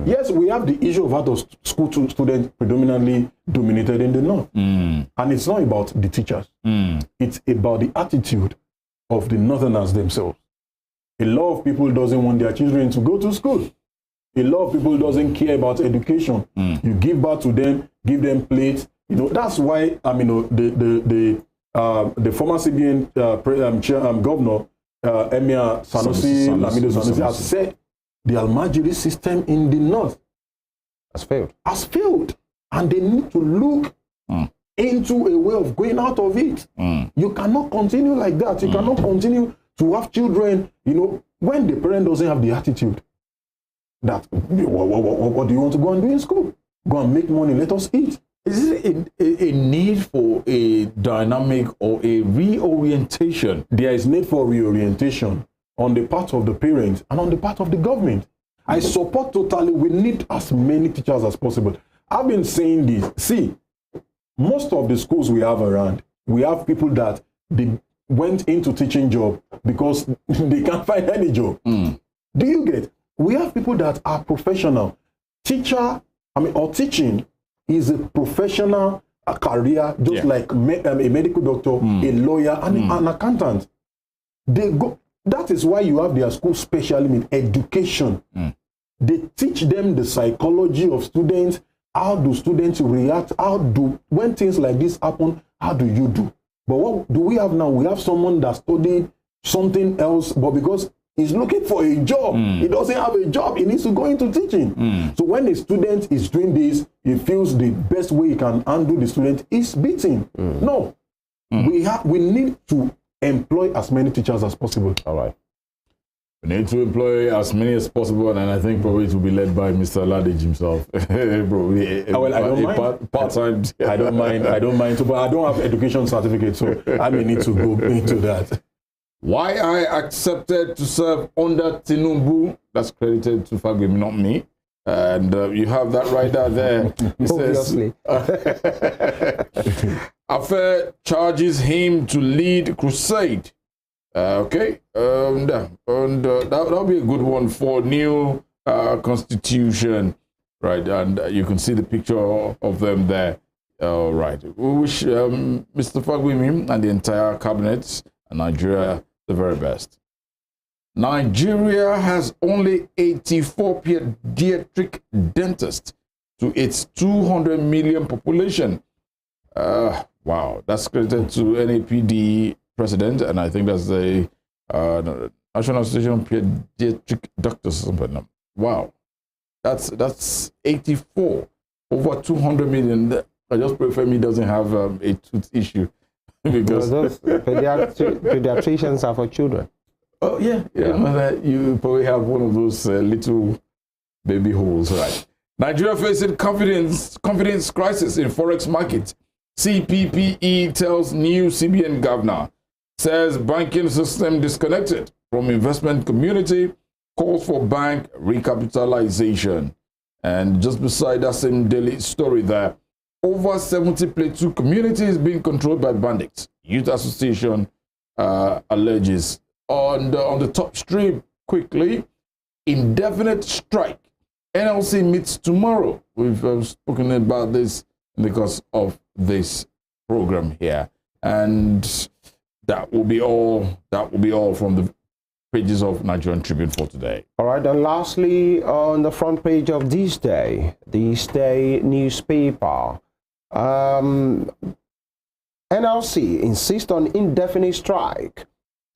Yes, we have the issue of out of school students predominantly dominated in the north. And it's not about the teachers. It's about the attitude of the northerners themselves. A lot of people doesn't want their children to go to school. A lot of people doesn't care about education. You give birth to them, give them plates. That's why the former CBN governor Emir Sanusi Lamido Sanusi has said the Almajiri system in the north has failed, and they need to look into a way of going out of it. You cannot continue like that. You cannot continue to have children, when the parent doesn't have the attitude that, what do you want to go and do in school? Go and make money, let us eat. Is it a need for a dynamic or a reorientation? There is need for reorientation on the part of the parents and on the part of the government. I support totally, we need as many teachers as possible. I've been saying this. See, most of the schools we have around, we have people that they went into teaching job because they can't find any job. Do you get? We have people that are professional. Or teaching is a professional career, just like a medical doctor, a lawyer, and an accountant. They go. That is why you have their school specially in education. They teach them the psychology of students. How do students react? When things like this happen, how do you do? But what do we have now? We have someone that studied something else, but because he's looking for a job, he doesn't have a job, he needs to go into teaching. So when a student is doing this, he feels the best way he can handle the student is beating. No. We need to employ as many teachers as possible. All right. We need to employ as many as possible, and I think probably it will be led by Mr. Alhaji himself. Probably I don't mind. Part-time. I don't mind. But I don't have education certificate, so I may need to go into that. Why I accepted to serve under Tinubu, that's credited to Fagbemi, not me. And you have that right there. Obviously. Affair charges him to lead crusade. That'll be a good one for new constitution, right? And you can see the picture of them there. All right. We wish Mr. Fagbemi and the entire cabinet and Nigeria the very best. Nigeria has only 84 pediatric dentists to its 200 million population. Wow, that's credited to NAPD president, and I think that's the National Association of Pediatric Doctors. Wow, that's 84 over 200 million. I just pray Femi doesn't have a tooth issue because those pediatricians are for children. Oh yeah. You probably have one of those little baby holes, right? Nigeria facing confidence crisis in forex market. CPPE tells new CBN governor, says banking system disconnected from investment community, calls for bank recapitalization. And just beside that same daily story there, over 70 Plateau communities being controlled by bandits. Youth Association alleges. On the top stream, quickly, indefinite strike. NLC meets tomorrow. We've spoken about this in the course of this program here, and that will be all. That will be all from the pages of Nigerian Tribune for today. All right, and lastly, on the front page of This Day newspaper, NLC insists on indefinite strike.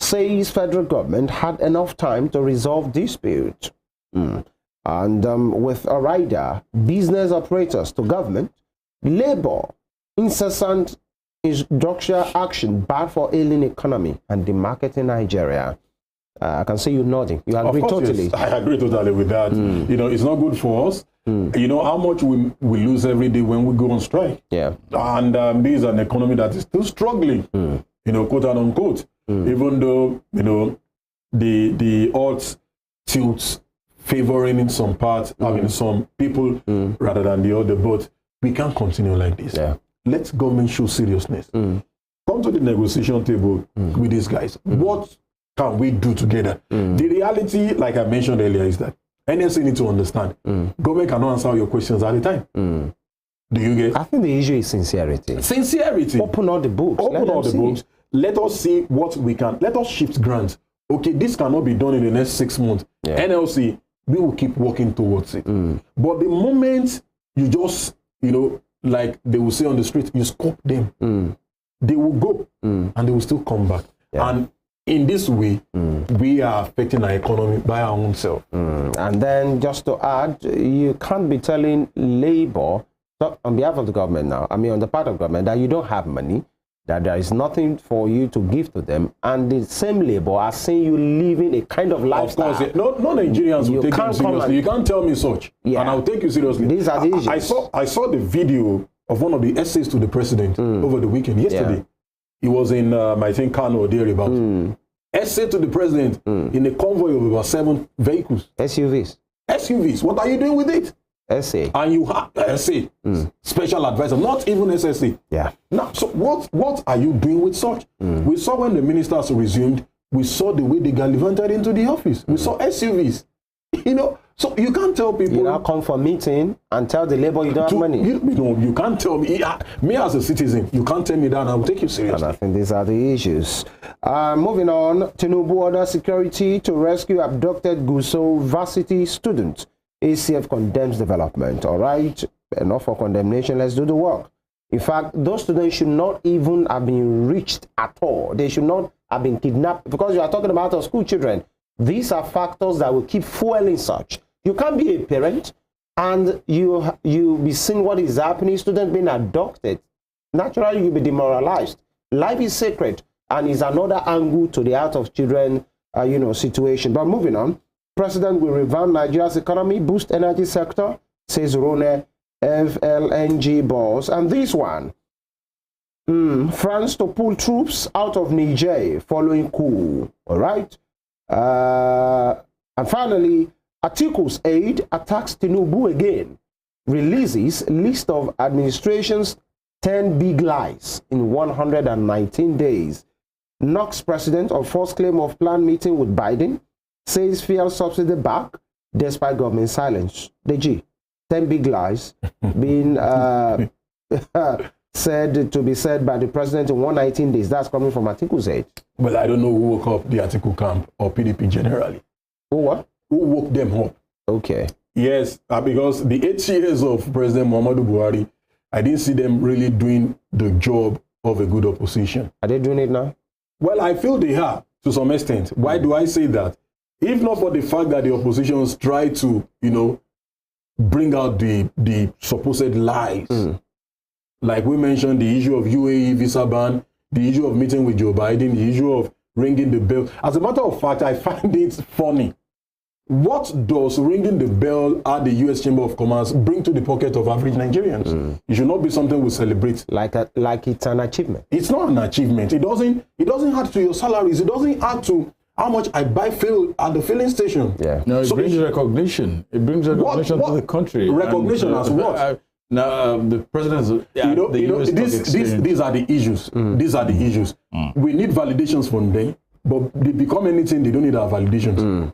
Says federal government had enough time to resolve dispute. And with a rider, business operators to government, labor, incessant industrial action bad for ailing economy and the market in Nigeria. I can see you nodding. You agree totally. Yes, I agree totally with that. It's not good for us. You know how much we lose every day when we go on strike. Yeah. And this is an economy that is still struggling, quote and unquote. Even though, the odds tilts favoring in some parts, some people rather than the other. But we can't continue like this. Let government show seriousness. Come to the negotiation table with these guys. What can we do together? The reality, like I mentioned earlier, is that NSC need to understand government cannot answer your questions at a time. Do you get? I think the issue is sincerity. Sincerity. Open all the books. Open all the books. Let us see what we can. Let us shift grants. Okay, this cannot be done in the next 6 months. NLC, we will keep working towards it. But the moment you just, you know, like they will say on the street, you scope them, they will go and they will still come back. And in this way, we are affecting our economy by our own self. And then just to add, you can't be telling Labour, on behalf of the government now, I mean on the part of government, that you don't have money, that there is nothing for you to give to them, and the same Labour are saying you living a kind of lifestyle. Of course, no Nigerians will take you seriously. You can't tell me such, and I'll take you seriously. These are the issues. I saw the video of one of the essays to the president over the weekend. Yesterday, it was in I think Kano or thereabouts. Essay to the president in a convoy of about 7 vehicles. SUVs. What are you doing with it? Essay. And you have essay, special advisor, not even SSA. Now, so what are you doing with such? We saw when the ministers resumed, we saw the way they gallivanted into the office. We saw SUVs. You know, so you can't tell people. You now come for meeting and tell the Labour you don't have money. You can't tell me. Me as a citizen, you can't tell me that, and I will take you seriously. And I think these are the issues. Moving on, Tinubu orders security to rescue abducted Gusau varsity students. ACF condemns development. All right, enough for condemnation. Let's do the work. In fact, those students should not even have been reached at all. They should not have been kidnapped, because you are talking about our school children. These are factors that will keep fueling such. You can't be a parent and you be seeing what is happening, students being abducted. Naturally, you'll be demoralized. Life is sacred, and is another angle to the out of children, situation. But moving on, President will revamp Nigeria's economy, boost energy sector, says Rone FLNG boss. And this one, France to pull troops out of Niger following coup. All right. And finally, Atiku's aide attacks Tinubu again, releases list of administration's 10 big lies in 119 days. Knocks president of first claim of planned meeting with Biden, says fuel subsidy back despite government silence. The G, 10 big lies being said to be said by the president in 119 days. That's coming from Atiku's aide. Well, I don't know who woke up the Atiku camp or PDP generally. Who what? Who woke them up? Okay. Yes, because the 8 years of President Muhammadu Buhari, I didn't see them really doing the job of a good opposition. Are they doing it now? Well, I feel they are to some extent. Why do I say that? If not for the fact that the oppositions try to, bring out the supposed lies. Like we mentioned, the issue of UAE visa ban, the issue of meeting with Joe Biden, the issue of ringing the bell. As a matter of fact, I find it funny. What does ringing the bell at the U.S. Chamber of Commerce bring to the pocket of average Nigerians? It should not be something we celebrate. Like it's an achievement. It's not an achievement. It doesn't add to your salaries. It doesn't add to how much I buy fuel at the filling station. Yeah. No, it brings recognition. It brings recognition to the country. Recognition as what? Now, the president, these are the issues. These are the issues. We need validations from them, but they become anything, they don't need our validations.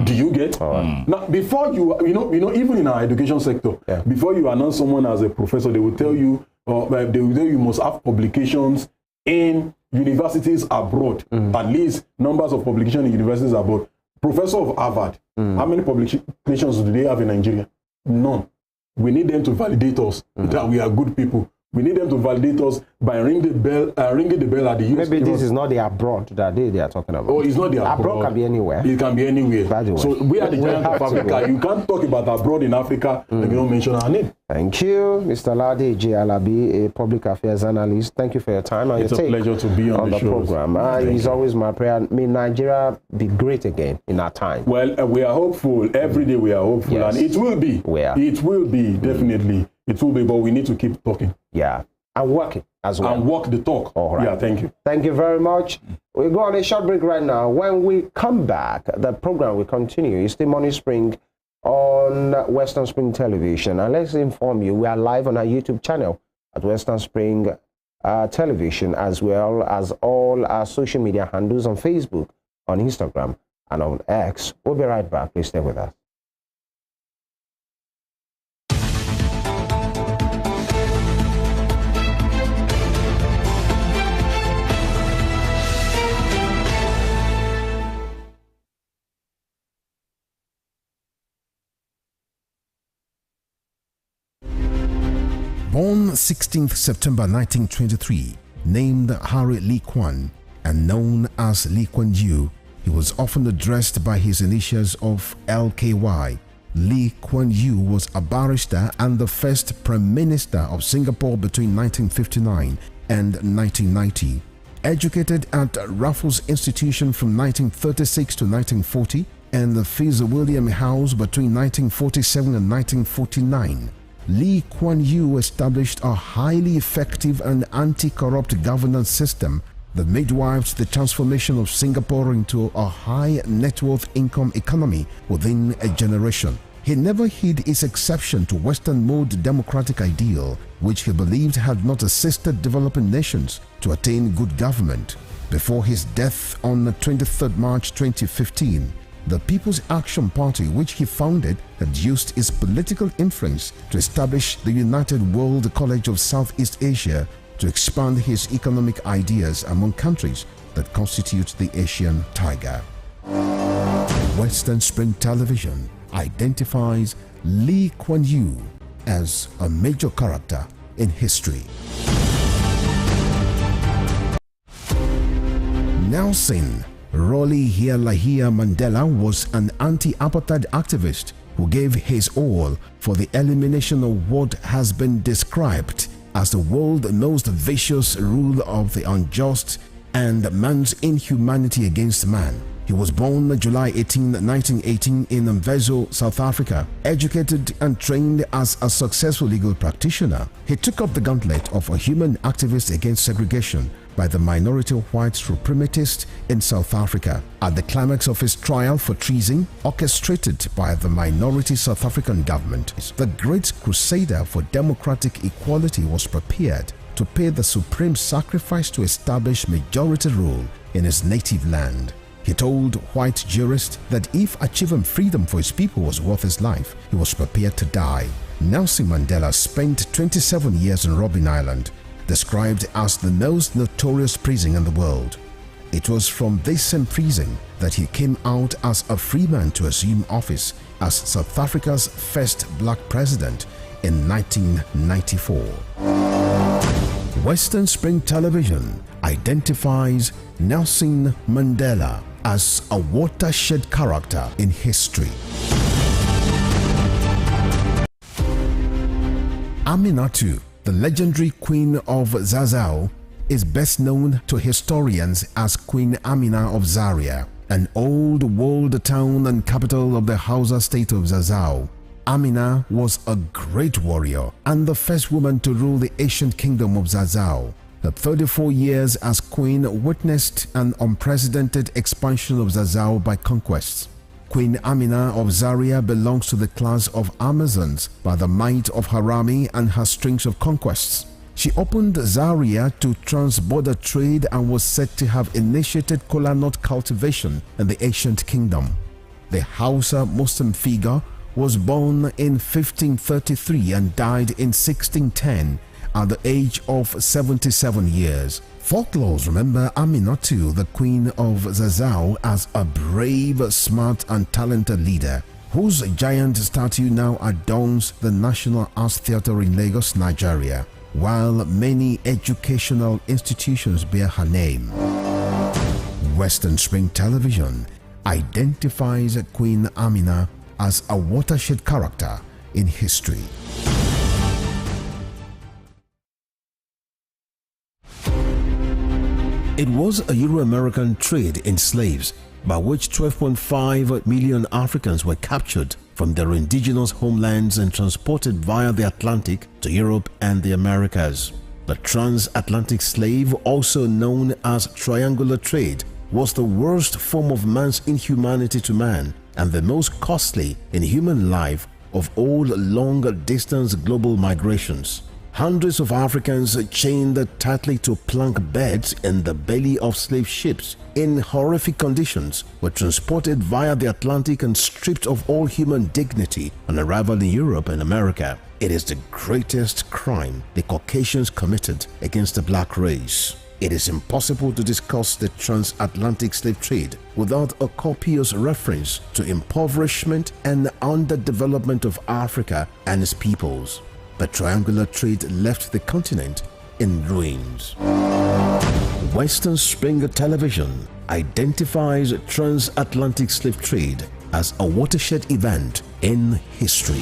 Do you get? Now, before even in our education sector, before you announce someone as a professor, they will tell you, they will tell you must have publications in universities abroad. At least numbers of publications in universities abroad. Professor of Harvard, how many publications do they have in Nigeria? None. We need them to validate us that we are good people. We need them to validate us by ringing the bell at the US. Maybe this is not the abroad that they are talking about. Oh, it's not the abroad. Abroad can be anywhere. It can be anywhere. So we are the giants of Africa. You can't talk about abroad in Africa and you don't mention our name. Thank you, Mr. Lade J. Alabi, a public affairs analyst. Thank you for your time and it's your take a pleasure to be on the program. It's always my prayer. May Nigeria be great again in our time. Well, we are hopeful. Every day we are hopeful. Yes. And it will be. It will be, definitely. It will be, but we need to keep talking. Yeah. And working as well. And walk the talk. All right. Yeah, thank you. Thank you very much. We go on a short break right now. When we come back, the program will continue. It's still Morning Spring on Western Spring Television. And let's inform you, we are live on our YouTube channel at Western Spring Television, as well as all our social media handles on Facebook, on Instagram, and on X. We'll be right back. Please stay with us. Born 16th September 1923, named Harry Lee Kuan and known as Lee Kuan Yew, he was often addressed by his initials of LKY. Lee Kuan Yew was a barrister and the first Prime Minister of Singapore between 1959 and 1990. Educated at Raffles Institution from 1936 to 1940 and the Fitzwilliam House between 1947 and 1949, Lee Kuan Yew established a highly effective and anti-corrupt governance system that midwifed the transformation of Singapore into a high net worth income economy within a generation. He never hid his exception to Western mode democratic ideal, which he believed had not assisted developing nations to attain good government. Before his death on 23rd March 2015, the People's Action Party, which he founded, had used his political influence to establish the United World College of Southeast Asia to expand his economic ideas among countries that constitute the Asian Tiger. Western Spring Television identifies Lee Kuan Yew as a major character in history. Nelson Rolihlahla Mandela was an anti-apartheid activist who gave his all for the elimination of what has been described as the world's most vicious rule of the unjust and man's inhumanity against man. He was born July 18, 1918 in Mvezo, South Africa. Educated and trained as a successful legal practitioner, he took up the gauntlet of a human activist against segregation by the minority white suprematists in South Africa. At the climax of his trial for treason, orchestrated by the minority South African government, the great crusader for democratic equality was prepared to pay the supreme sacrifice to establish majority rule in his native land. He told white jurists that if achieving freedom for his people was worth his life, he was prepared to die. Nelson Mandela spent 27 years in Robben Island, described as the most notorious prison in the world. It was from this same prison that he came out as a free man to assume office as South Africa's first black president in 1994. Western Spring Television identifies Nelson Mandela as a watershed character in history. Aminatu, the legendary Queen of Zazzau, is best known to historians as Queen Amina of Zaria, an old walled town and capital of the Hausa state of Zazzau. Amina was a great warrior and the first woman to rule the ancient kingdom of Zazzau. Her 34 years as queen witnessed an unprecedented expansion of Zazzau by conquests. Queen Amina of Zaria belongs to the class of Amazons by the might of her army and her strings of conquests. She opened Zaria to trans-border trade and was said to have initiated kola nut cultivation in the ancient kingdom. The Hausa Muslim figure was born in 1533 and died in 1610 at the age of 77 years. Folklores remember Aminatu, the Queen of Zazzau, as a brave, smart and talented leader, whose giant statue now adorns the National Arts Theatre in Lagos, Nigeria, while many educational institutions bear her name. Western Spring Television identifies Queen Amina as a watershed character in history. It was a Euro-American trade in slaves by which 12.5 million Africans were captured from their indigenous homelands and transported via the Atlantic to Europe and the Americas. The transatlantic slave, also known as triangular trade, was the worst form of man's inhumanity to man and the most costly in human life of all long-distance global migrations. Hundreds of Africans chained tightly to plank beds in the belly of slave ships in horrific conditions were transported via the Atlantic and stripped of all human dignity on arrival in Europe and America. It is the greatest crime the Caucasians committed against the black race. It is impossible to discuss the transatlantic slave trade without a copious reference to impoverishment and underdevelopment of Africa and its peoples. The triangular trade left the continent in ruins. Western Springer Television identifies transatlantic slave trade as a watershed event in history.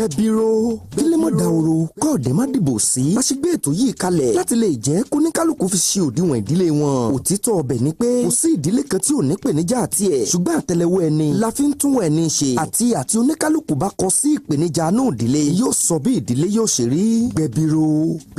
bẹ́bíró bílẹ̀mọ̀ dàwòrò kọ́ọ̀dé má dìbò sí. a ṣe gbé ètò yìí kalẹ̀ láti lè jẹ́ kóníkálùkù fi ṣe òdiwọ̀n ìdílé wọn. òtítọ́ ọbẹ̀ ni pé kò sí ìdílé kan tí ò ní ìpèníjà àti ẹ̀ ṣùgbọ́n àtẹ́lẹwọ́ ẹni la fi ń tún ẹni ṣe àti oníkálùkù bá kọ sí ìpèníjà náà ìdílé yóò sọ bí ìdílé yóò ṣe rí. bẹ́bíró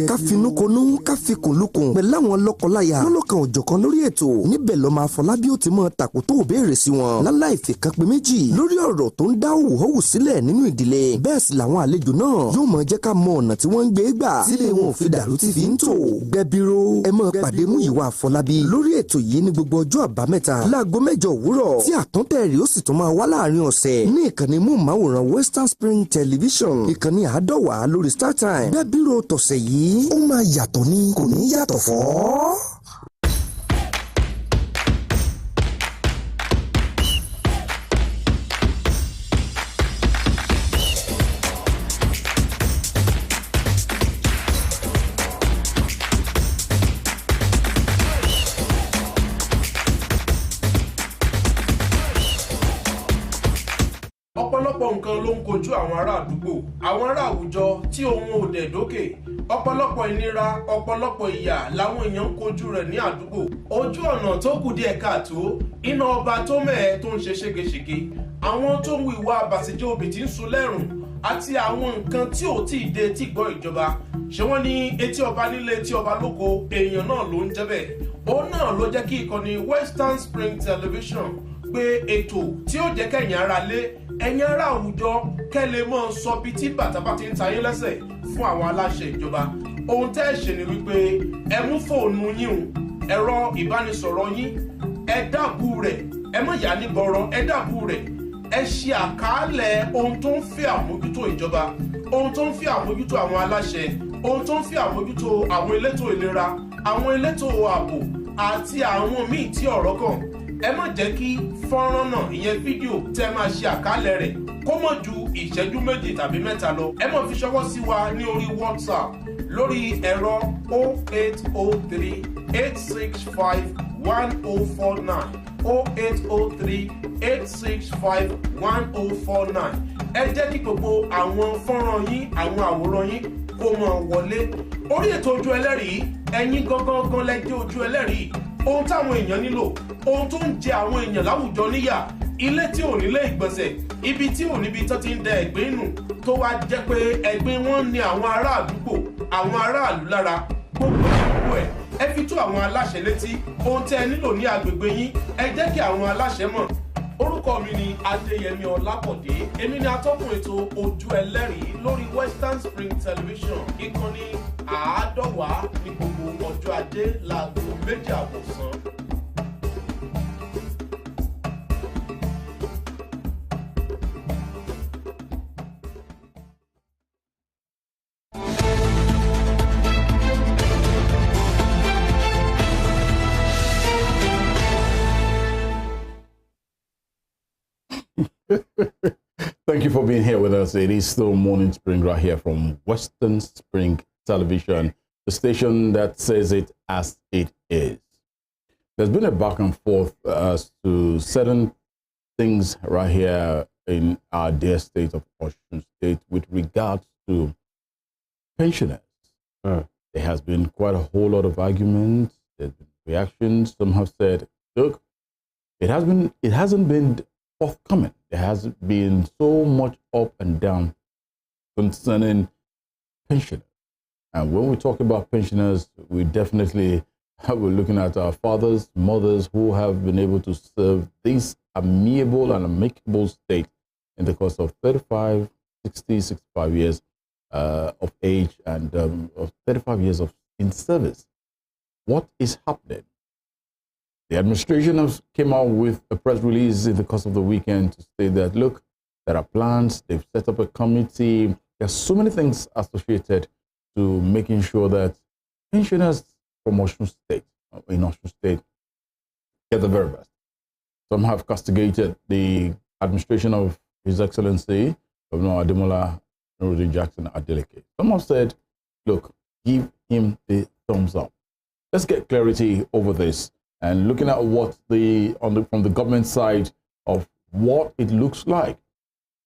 káfinúkonú káfikùnlukùn pẹ̀lú àwọn lọ́kọláya lọ́lọ́kan òjọ̀kan lórí ètò níbẹ̀ lọ́mọ Afọlábí ó ti mọ tàkótó òbéèrè sí wọn láláì fìkan pé méjì lórí ọ̀rọ̀ tó ń dá òwòhòwò sílẹ̀ nínú ìdílé. bẹ́ẹ̀ sì làwọn àlejò náà yóò mọ jẹ́ ká mọ ọ̀nà tí wọ́n ń gbé gbà sílé wọn ò fi dàrú tí fi ń tò. Gbẹ̀bíró ẹ mọ pàdé Múyìwá Afọlábí lórí ètò yìí ní gbogbo ọjọ́ àbámẹ́ta láago 8 òwúrọ̀ tí àtúntẹ̀rí ó sì tún máa wá láàrin ọ̀sẹ̀ ní ìkànnì móhùnmáwòrán Western Spring Television ìkànnì 110 lórí StarTime. Gbẹ̀bíró tọ̀sẹ̀ yìí ó máa yàtọ̀ ní kò ní yàtọ̀ fọ́. nǹkan ló ń kojú àwọn ará àdúgbò àwọn ará àwùjọ tí ohun ò dẹ̀ dókè ọ̀pọ̀lọpọ̀ ìnira ọ̀pọ̀lọpọ̀ ìyà làwọn èèyàn ń kojú rẹ̀ ní àdúgbò ojú ọ̀nà tó kù díẹ̀ káàtó iná ọba tó mẹ́ẹ̀ tó ń ṣe ségesège àwọn tó ń hu ìwà àbàṣejẹ́ obì tí ń sun lẹ́rùn àti àwọn nǹkan tí ò tí ì dé tí gbọ́ ìjọba ṣé wọ́n ní etí ọba nílé etí ọba lóko èèyàn náà ló ń jẹ́ bẹ́ẹ̀ òun náà ló jẹ́ kí ìkànnì Western Spring Television gbé ètò tí ó jẹ́ kẹ́yìn ara lé ẹ̀yin ará àwùjọ kẹ́lẹ́ mọ́ sọ bí tí bàtà bá ti ń ta yín lẹ́sẹ̀ fún àwọn aláṣẹ ìjọba ohun tẹ́ ẹ ṣe ni wípé ẹ mú fóònù yín ẹ̀rọ ìbánisọ̀rọ̀ yín ẹ dàbù rẹ̀ ẹ mọ̀ yá ní bọ̀rọ̀ ẹ dàbù rẹ̀ ẹ ṣe àkàálẹ̀ ohun tó ń fẹ́ àmójútó ìjọba ohun tó ń fẹ́ àmójútó àwọn aláṣẹ ohun tó ń fẹ́ àmójútó àwọn elétò ìlera àwọn elétò ààbò àti àwọn míì tí ọ̀rọ̀ kàn ẹ má jẹ́ kí fọ́nrán náà ìyẹn fídíò tẹ́ máa ṣe àkálẹ̀ rẹ̀ kó mọ̀ ju ìṣẹ́jú 2 tàbí 3 lọ ẹ má fi ṣọwọ́ sí wa ní orí WhatsApp lórí ẹ̀rọ 0803 865 1049 0803 865 1049 ẹ jẹ́ kí gbogbo àwọn fọ́nrán yín àwọn àwòrán yín kó máa wọlé orí ètò ojú ẹlẹ́rìí ẹ̀yin gangan lẹ jẹ́ ojú ẹlẹ́rìí ohun táwọn èèyàn nílò ohun tó ń jẹ àwọn èèyàn láwùjọ níyà ilé tí ò nílé ìgbọ̀nsẹ̀ ibi tí ò níbi tó ti ń dẹ ẹ̀gbin nù tó wá jẹ́ pé ẹ̀gbin wọn ní àwọn ará àdúgbò àwọn aráàlú lára gbogbo ẹ̀ ẹ fi tó àwọn aláṣẹ létí ohun tẹ́ ẹ nílò ní agbègbè yín ẹ jẹ́ kí àwọn aláṣẹ mọ̀. Orúkọ mi ni Adéyẹmí Ọlápọ̀dé, èmi ni atọ́kùn ètò Ojú Ẹlẹ́rìí lórí Western Spring Television, ìkànnì 150 ní gbogbo ọjọ́ Ajé láago 2:30 ọ̀sán. Thank you for being here with us. It is still Morning Spring right here from Western Spring Television, the station that says it as it is. There's been a back and forth as to certain things right here in our dear state of Osun State with regards to pensioners. There has been quite a whole lot of arguments, there's been reactions. Some have said, look, it hasn't been forthcoming. There has been so much up and down concerning pensioners. And when we talk about pensioners, we definitely we're looking at our fathers, mothers who have been able to serve this amiable and amicable state in the course of 35, 60, 65 years of age and of 35 years in service. What is happening? The administration has came out with a press release in the course of the weekend to say that, look, there are plans, they've set up a committee. There's so many things associated to making sure that pensioners from Osun State, in Osun State, get the very best. Some have castigated the administration of His Excellency, Governor Ademola Jackson Adeleke. Some have said, look, give him the thumbs up. Let's get clarity over this. And looking at what from the government side of what it looks like.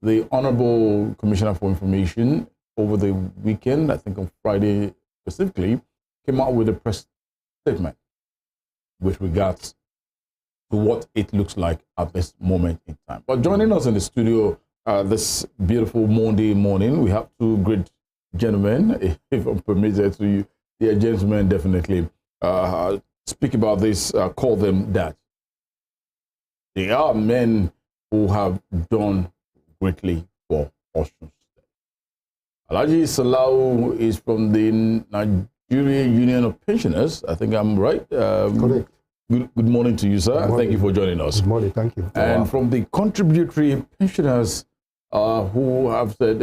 The Honorable Commissioner for Information over the weekend, I think on Friday specifically, came out with a press statement with regards to what it looks like at this moment in time. But joining us in the studio this beautiful Monday morning, we have two great gentlemen, if I'm permitted to you. Yeah, gentlemen, definitely. Speak about this, call them that. They are men who have done greatly for Osun State. Alhaji Salawu is from the Nigeria Union of Pensioners. I think I'm right. Correct. Good morning to you, sir. Thank you for joining us. Good morning. Thank you. And from the contributory pensioners who have said,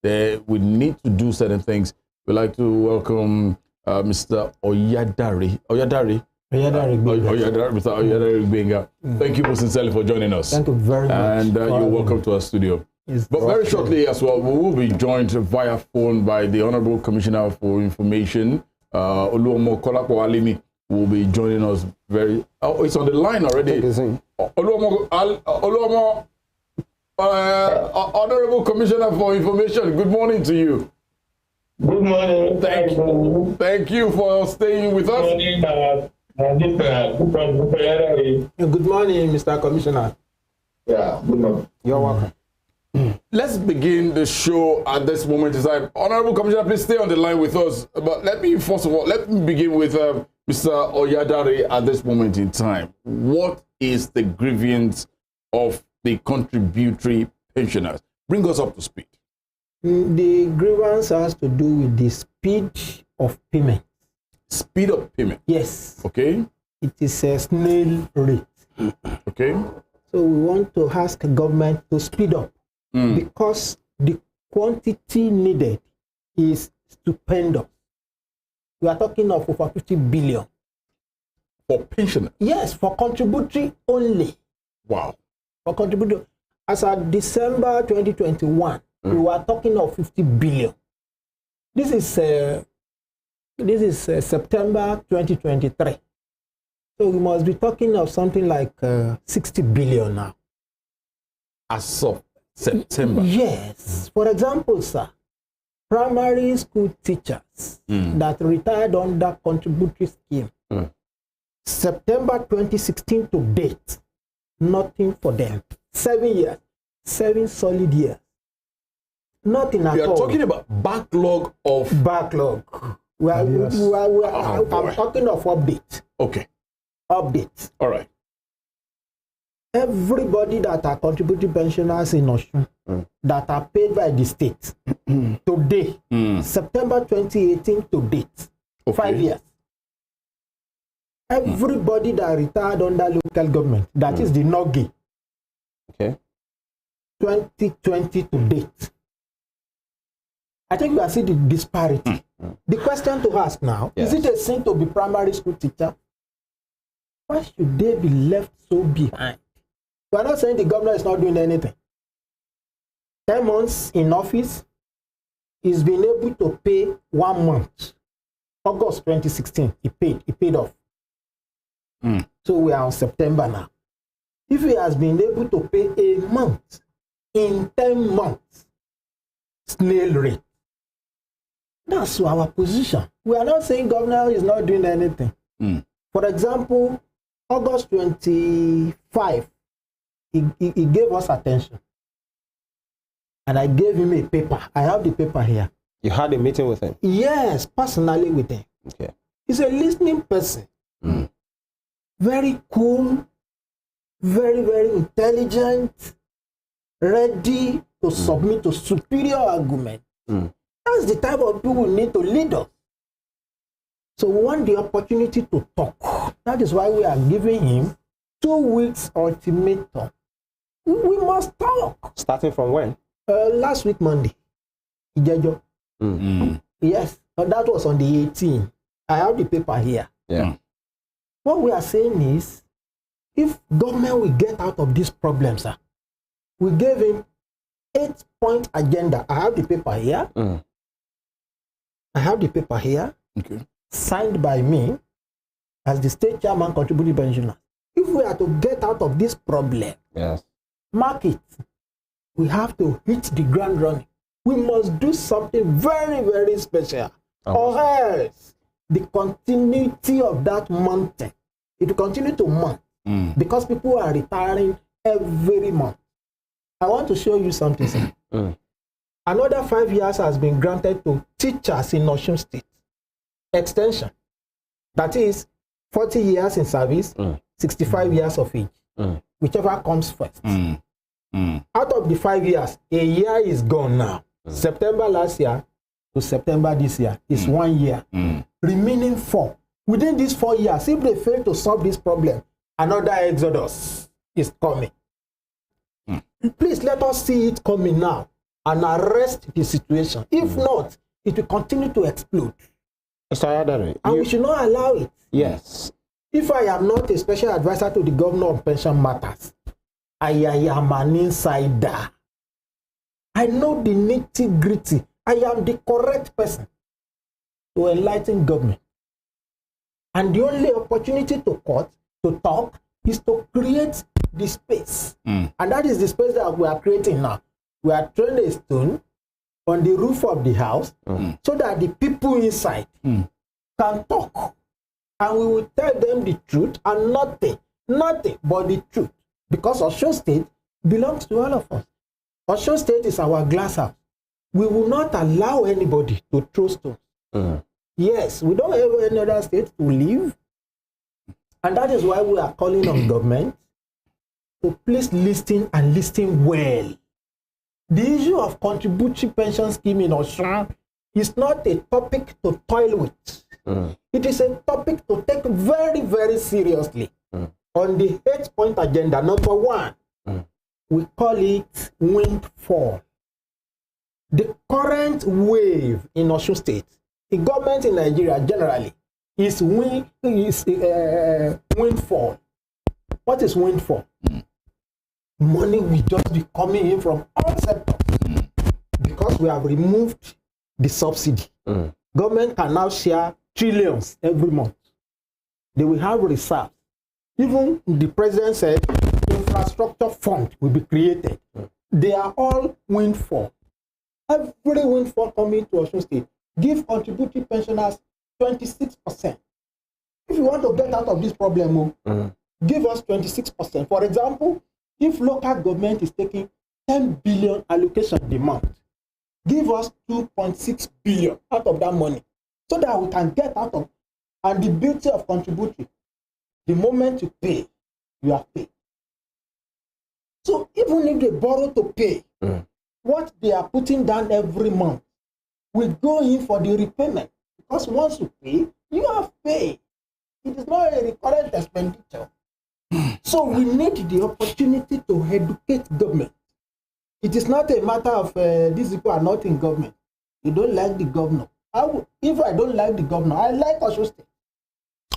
hey, we need to do certain things. We'd like to welcome Mr. Oyadare. Mr. Oyadare Gbenga. Thank you most sincerely for joining us. Thank you very much. And you're welcome to our studio. But very shortly as well, we will be joined via phone by the Honorable Commissioner for Information, Kolapo Alimi, who will be joining us very... Oh, it's on the line already. Honorable Commissioner for Information, good morning to you. Good morning. Thank you for staying with us. Good morning, Mr. Commissioner. Yeah, good morning. You're welcome. Let's begin the show at this moment in time. Honorable Commissioner, please stay on the line with us. But let me begin with Mr. Oyadare at this moment in time. What is the grievance of the contributory pensioners? Bring us up to speed. The grievance has to do with the speed of payment. Speed of payment? Yes. Okay. It is a snail rate. Okay. So we want to ask the government to speed up because the quantity needed is stupendous. We are talking of over 50 billion. For pensioners? Yes, for contributory only. Wow. For contributory. As of December 2021, we were talking of 50 billion. This is September 2023. So we must be talking of something like 60 billion now. As of September? Yes. For example, sir, primary school teachers that retired under contributory scheme, September 2016 to date, nothing for them. 7 years, 7 solid years. Nothing at all. You are talking about backlog of... Backlog. I'm talking of update. Okay. Update. All right. Everybody that are contributing pensioners in Osun that are paid by the state today, September 2018 to date, 5 years. Everybody that retired under local government, that is the NOGI, okay, 2020 to date. I think we are seeing the disparity. The question to ask now, is it a sin to be primary school teacher? Why should they be left so behind? We are not saying the governor is not doing anything. 10 months in office, he's been able to pay 1 month. August 2016, he paid off. So we are on September now. If he has been able to pay a month in 10 months, snail rate, that's our position. We are not saying governor is not doing anything. For example, August 25, he gave us attention. And I gave him a paper. I have the paper here. You had a meeting with him? Yes, personally with him. Okay. He's a listening person. Very cool, very, very intelligent, ready to submit to superior argument. That's the type of people we need to lead us. So we want the opportunity to talk. That is why we are giving him 2 weeks ultimatum. We must talk. Starting from when? Last week, Monday. Yes, that was on the 18th. I have the paper here. Yeah. What we are saying is, if government will get out of these problems, we gave him 8-point agenda. I have the paper here. I have the paper here. Okay. Signed by me as the state chairman contributing pensioner. If we are to get out of this problem, mark it, we have to hit the ground running. We must do something very, very special. Or else the continuity of that mountain, it will continue to mount because people are retiring every month. I want to show you something, sir. Another 5 years has been granted to teachers in Osun State. Extension. That is 40 years in service, 65 years of age. Whichever comes first. Out of the 5 years, a year is gone now. September last year to September this year is 1 year. Remaining 4. Within these 4 years, if they fail to solve this problem, another exodus is coming. Please let us see it coming now and arrest the situation. If not, it will continue to explode. Mr. Oyadare, and we should not allow it. Yes. If I am not a special advisor to the governor on pension matters, I am an insider. I know the nitty-gritty. I am the correct person to enlighten government. And the only opportunity to talk is to create the space. And that is the space that we are creating now. We are throwing a stone on the roof of the house so that the people inside can talk. And we will tell them the truth and nothing but the truth. Because Osun State belongs to all of us. Osun State is our glass house. We will not allow anybody to throw stones. Yes, we don't have any other state to live. And that is why we are calling on government to please listen and listen well. The issue of contributory pension scheme in Osun is not a topic to toil with. It is a topic to take very, very seriously. On the 8-point agenda, number 1, we call it windfall. The current wave in Osun State, the government in Nigeria generally, is windfall. What is windfall? Money will just be coming in from all sectors because we have removed the subsidy. Government can now share trillions every month. They will have reserves. Even the president said infrastructure fund will be created. They are all windfall. Every windfall coming to Osun State give contributory pensioners 26%. If you want to get out of this problem, give us 26%. For example, if local government is taking 10 billion allocation a month, give us 2.6 billion out of that money so that we can get out of. And the beauty of contributory, the moment you pay, you are paid. So even if they borrow to pay, what they are putting down every month will go in for the repayment. Because once you pay, you have paid. It is not a recurrent expenditure. So we need the opportunity to educate government. It is not a matter of these people are not in government. You don't like the governor. If I don't like the governor, I like Osun State.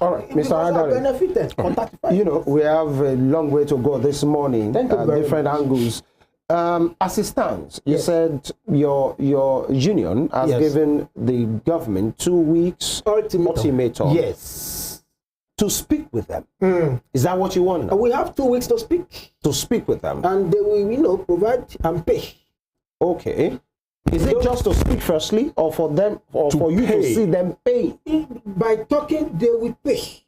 All right, Mr. Oyadare. Benefited for 35 You know, we have a long way to go this morning. Thank you very different much. angles. As it stands, you said your union has Yes. given the government 2 weeks ultimatum. Yes. To speak with them. Is that what you want? We have 2 weeks to speak. To speak with them. And they will, provide and pay. Okay. Is it just to speak firstly, or for them, or for you to see them pay? By talking, they will pay.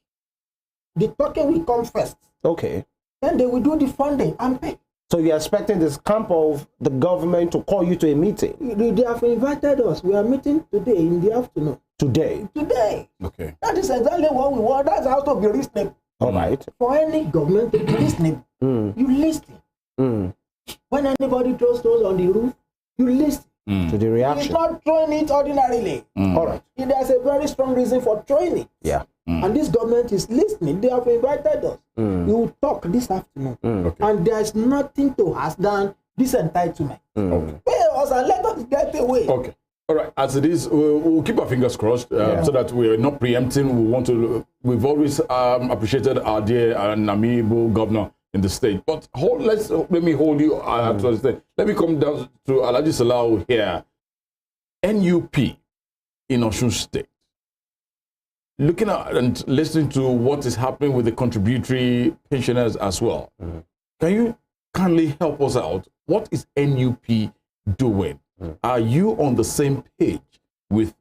The talking will come first. Okay. Then they will do the funding and pay. So you're expecting this camp of the government to call you to a meeting? They have invited us. We are meeting today in the afternoon. Today? Today. Okay. That is exactly what we want. That's how to be reasonable. All right. For any government to be reasonable, you listen. When anybody throws stones on the roof, you listen. To the reaction. It's not throwing it ordinarily. All right. There's a very strong reason for throwing it. Yeah. And this government is listening. They have invited us. We will talk this afternoon. And there's nothing to ask than this entitlement. Pay us and let us get away. Okay. All right. As it is, we'll keep our fingers crossed so that we're not preempting. We've always appreciated our dear and amiable governor in the state. But let me hold you to understand. Let me come down to Alhaji Salawu here. NUP in Osun State. Looking at and listening to what is happening with the contributory pensioners as well. Can you kindly help us out? What is NUP doing? Are you on the same page with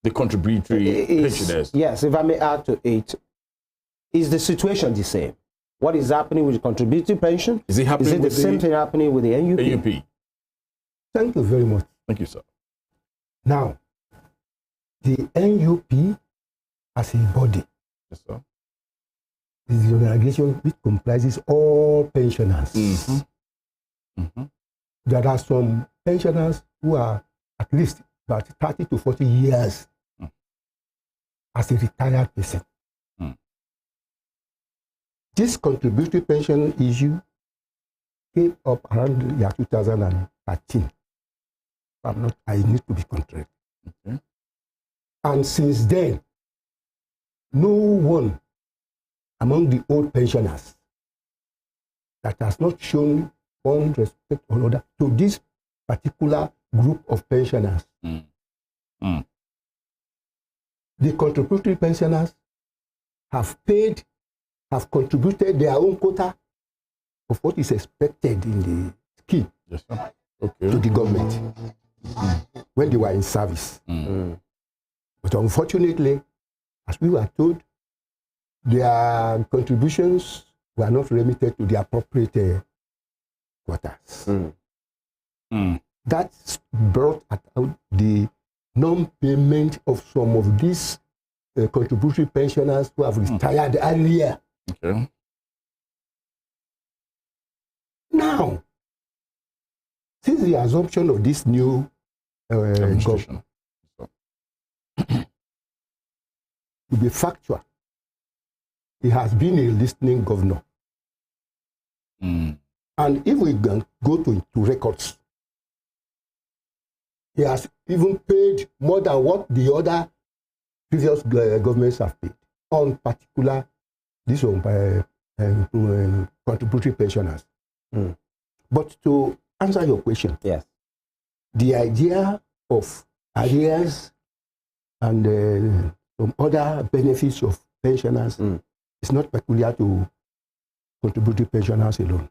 the contributory pensioners? Yes, if I may add to it, is the situation the same? What is happening with the contributory pension? Is it happening the same thing happening with the NUP? NUP. Thank you very much. Thank you, sir. Now, the NUP as a body yes, sir, is the organization which comprises all pensioners. There are some pensioners who are at least about 30 to 40 years as a retired person. This contributory pension issue came up around the year 2013. I need to be correct. And since then, no one among the old pensioners that has not shown one respect or other to this particular group of pensioners. The contributory pensioners have contributed their own quota of what is expected in the scheme to the government when they were in service. But unfortunately, as we were told, their contributions were not remitted to the appropriate quotas. That brought about the non-payment of some of these contributory pensioners who have retired earlier. Now, since the assumption of this new government, to be factual, he has been a listening governor. And if we go to records, he has even paid more than what the other previous governments have paid on particular this contributory pensioners. But to answer your question, yes, the idea of arrears and some other benefits of pensioners is not peculiar to contributory pensioners alone.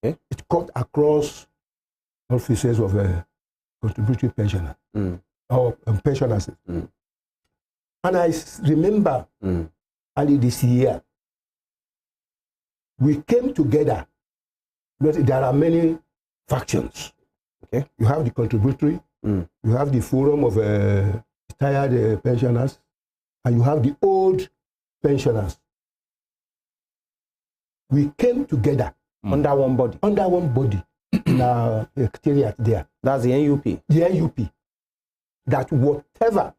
It cut across offices of contributory pensioners or pensioners. And I remember early this year, we came together. But there are many factions. You have the contributory, you have the forum of retired pensioners, and you have the old pensioners. We came together under one body. Under one body in our secretariat there. That's the NUP. The NUP. That whatever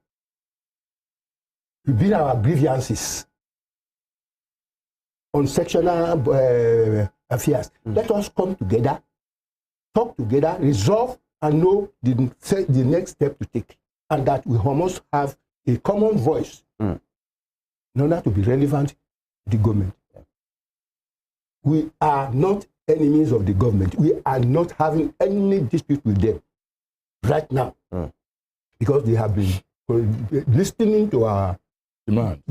will be our grievances on sectional affairs, let us come together, talk together, resolve, and know the next step to take. And that we almost have a common voice in order to be relevant to the government. We are not enemies of the government. We are not having any dispute with them right now because they have been listening to our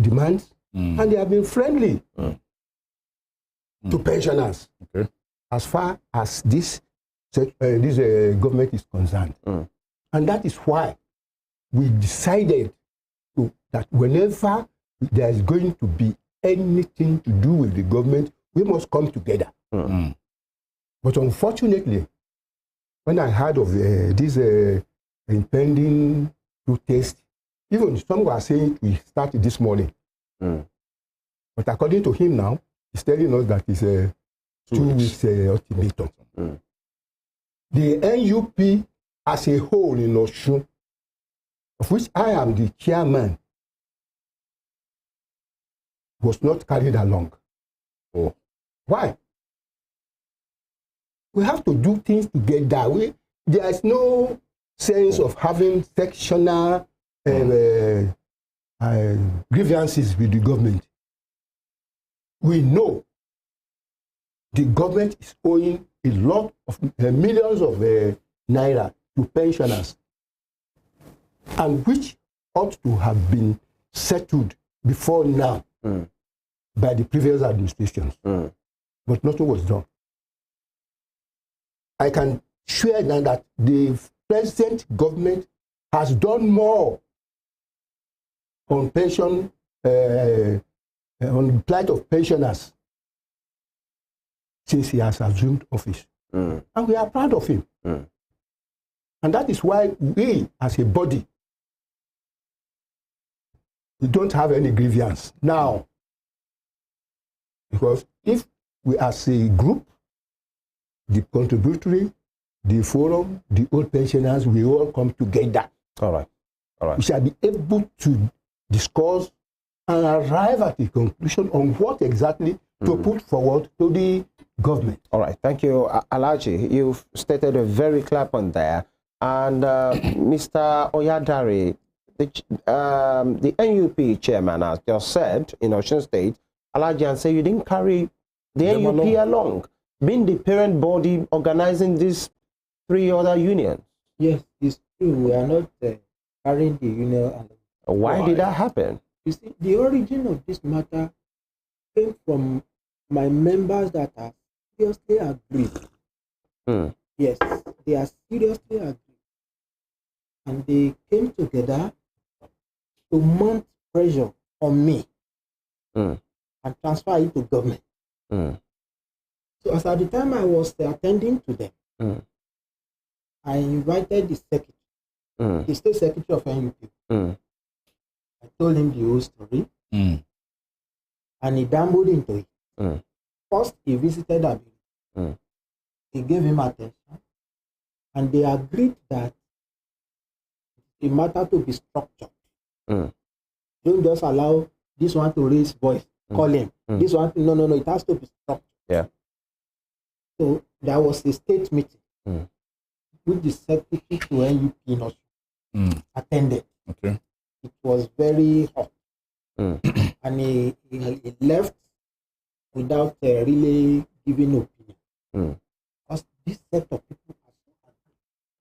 demands and they have been friendly to pensioners as far as this government is concerned. And that is why we decided that whenever there is going to be anything to do with the government, we must come together. But unfortunately, when I heard of this impending protest, even some were saying we started this morning. But according to him now, he's telling us that it's a 2 weeks ultimatum. The NUP as a whole in Osun, of which I am the chairman, was not carried along. Why? We have to do things together. There is no sense of having sectional grievances with the government. We know the government is owing a lot of millions of naira to pensioners, and which ought to have been settled before now by the previous administrations. But nothing was done. I can swear now that the present government has done more on pension, on the plight of pensioners since he has assumed office. And we are proud of him. And that is why we, as a body, we don't have any grievance now. Because if we as a group, the contributory, the forum, the old pensioners, we all come together. All right. We shall be able to discuss and arrive at a conclusion on what exactly to put forward to the government. All right. Thank you, Alhaji. You've stated a very clear point there. And Mr. Oyadare, the NUP chairman has just said in Osun State, Alhaji, and say you didn't carry the NUP along, being the parent body organizing these 3 other unions. Yes, it's true. We are not carrying the union along. Why did that happen? You see, the origin of this matter came from my members that are seriously aggrieved. Yes, they are seriously aggrieved. And they came together to mount pressure on me and transfer it to government. So as at the time I was attending to them, I invited the secretary, the state secretary of NUP. I told him the whole story, and he dabbled into it. First, he visited Abi. He gave him attention, and they agreed that the matter to be structured. Don't just allow this one to raise voice, call him. This one, no, it has to be structured. Yeah. So there was a state meeting which the secretary to NUP in Osun attended. Okay. It was very hot. And he left without really giving opinion. Because this set of people are so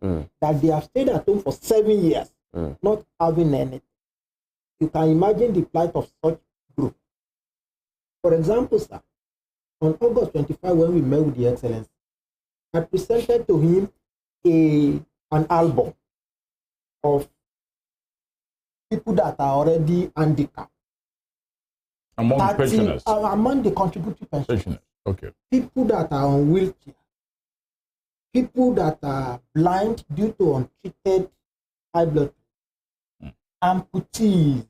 happy that they have stayed at home for 7 years, not having anything. You can imagine the plight of such group. For example, sir, on August 25, when we met with the Excellency, I presented to him an album of people that are already handicapped. Among the pensioners? Among the contributory pensioners. Okay. People that are on wheelchair. People that are blind due to untreated high blood pressure. Amputees.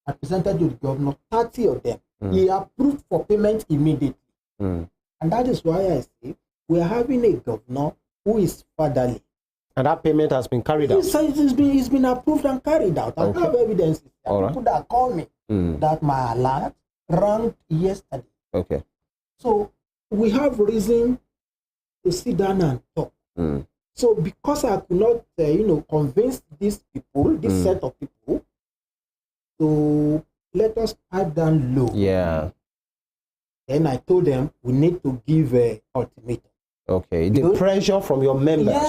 I presented to the governor 30 of them. He approved for payment immediately. And that is why I say we are having a governor who is fatherly. And that payment has been carried out? It's been approved and carried out. I have evidence. People that call me that my alert ran yesterday. Okay. So we have reason to sit down and talk. So because I could not, convince these people, this set of people, to let us pipe down low. Yeah. Then I told them we need to give an ultimatum. Okay. The pressure from your members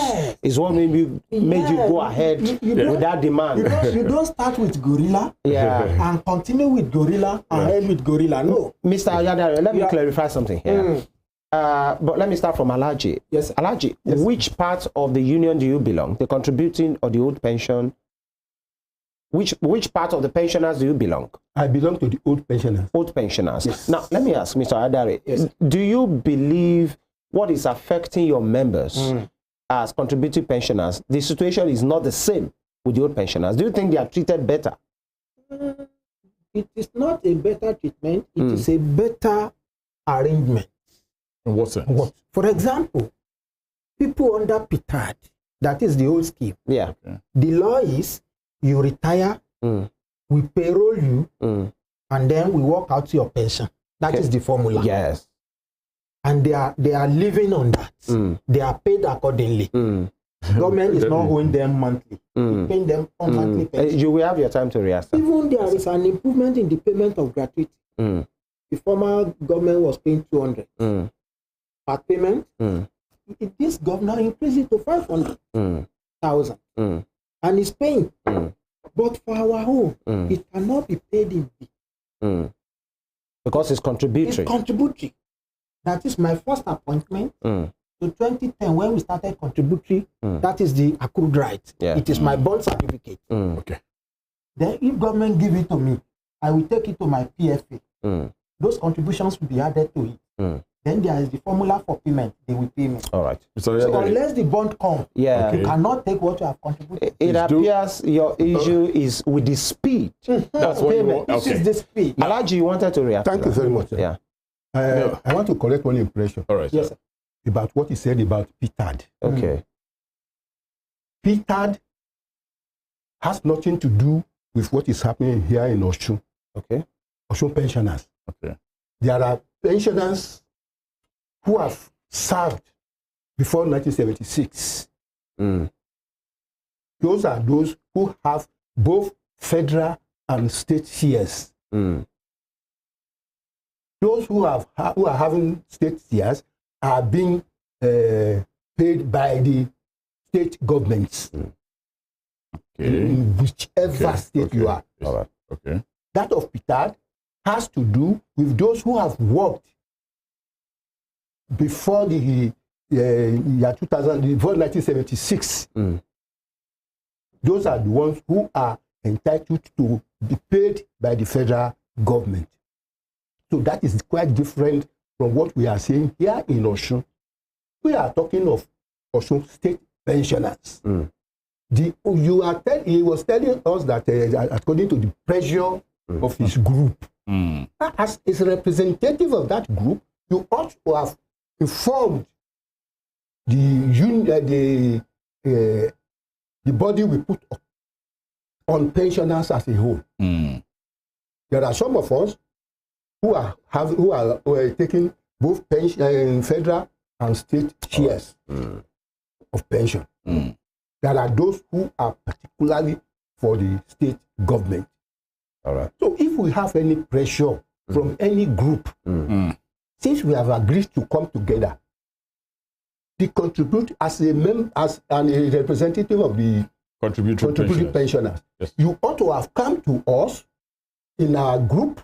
is what made you go ahead with that demand. You don't start with gorilla and continue with gorilla and end with gorilla. No. Mr. Oyadare, let me clarify something here. But let me start from Alhaji. Yes. Alhaji, which part of the union do you belong? The contributing or the old pension? Which part of the pensioners do you belong? I belong to the old pensioners. Old pensioners. Yes. Now, let me ask Mr. Oyadare, do you believe what is affecting your members as contributing pensioners, the situation is not the same with the old pensioners? Do you think they are treated better? It is not a better treatment. It is a better arrangement. In what sense? For example, people under PITAD, that is the old scheme. Yeah. The law is you retire, we payroll you, and then we work out your pension. That is the formula. Yes. And they are living on that. They are paid accordingly. Government is not owing them monthly. Paying them monthly pension. You will have your time to react. Even there is an improvement in the payment of gratuity. The former government was paying 200 per payment. This governor increased it to 500,000 and is paying. But for our own, it cannot be paid in big. Because it's contributory. It's contributory. That is my first appointment to 2010 when we started contributory. That is the accrued right. It is my bond certificate. Okay. Then if government give it to me, I will take it to my PFA. Those contributions will be added to it. Then there is the formula for payment. They will pay me. All right. So unless the bond comes, you cannot take what you have contributed. It appears your issue is with the speed. That's what payment. This is the speed. Alhaji, you wanted to react. Thank you very much. Yeah. I want to correct one impression. All right. Yes, sir. About what he said about PITAD. Okay. PITAD has nothing to do with what is happening here in Osun. Okay. Osun pensioners. Okay. There are pensioners who have served before 1976. Those are those who have both federal and state shares. Those who are having state shares are being paid by the state governments. In whichever state you are. All right. Okay. That of PITAD has to do with those who have worked before the year 2000, before 1976. Those are the ones who are entitled to be paid by the federal government. So that is quite different from what we are saying here in Osun. We are talking of Osun state pensioners. He was telling us that according to the pressure of his group, as a representative of that group, you ought to have informed the body we put on pensioners as a whole. There are some of us who are taking both pension, federal and state shares of pension. There are those who are particularly for the state government. All right. So if we have any pressure from any group, since we have agreed to come together, they contribute as a representative of the contributory pensioners. Yes. You ought to have come to us in our group,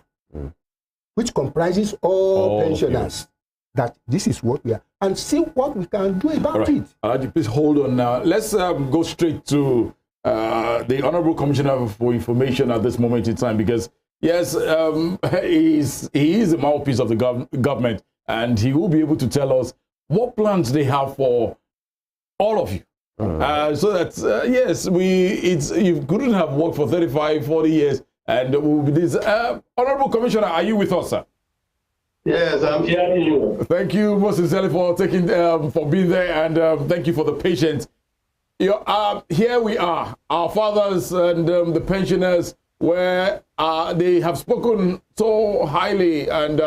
which comprises all pensioners, that this is what we are, and see what we can do about it. Alhaji, please hold on now. Let's go straight to the Honorable Commissioner for Information at this moment in time, because yes, he is the mouthpiece of the government, and he will be able to tell us what plans they have for all of you. So that yes, you couldn't have worked for 35, 40 years And we'll be this. Honorable Commissioner, are you with us, sir? Yes, I'm hearing you. Thank you most sincerely for taking, for being there, and thank you for the patience. Here we are, our fathers and the pensioners, where they have spoken so highly and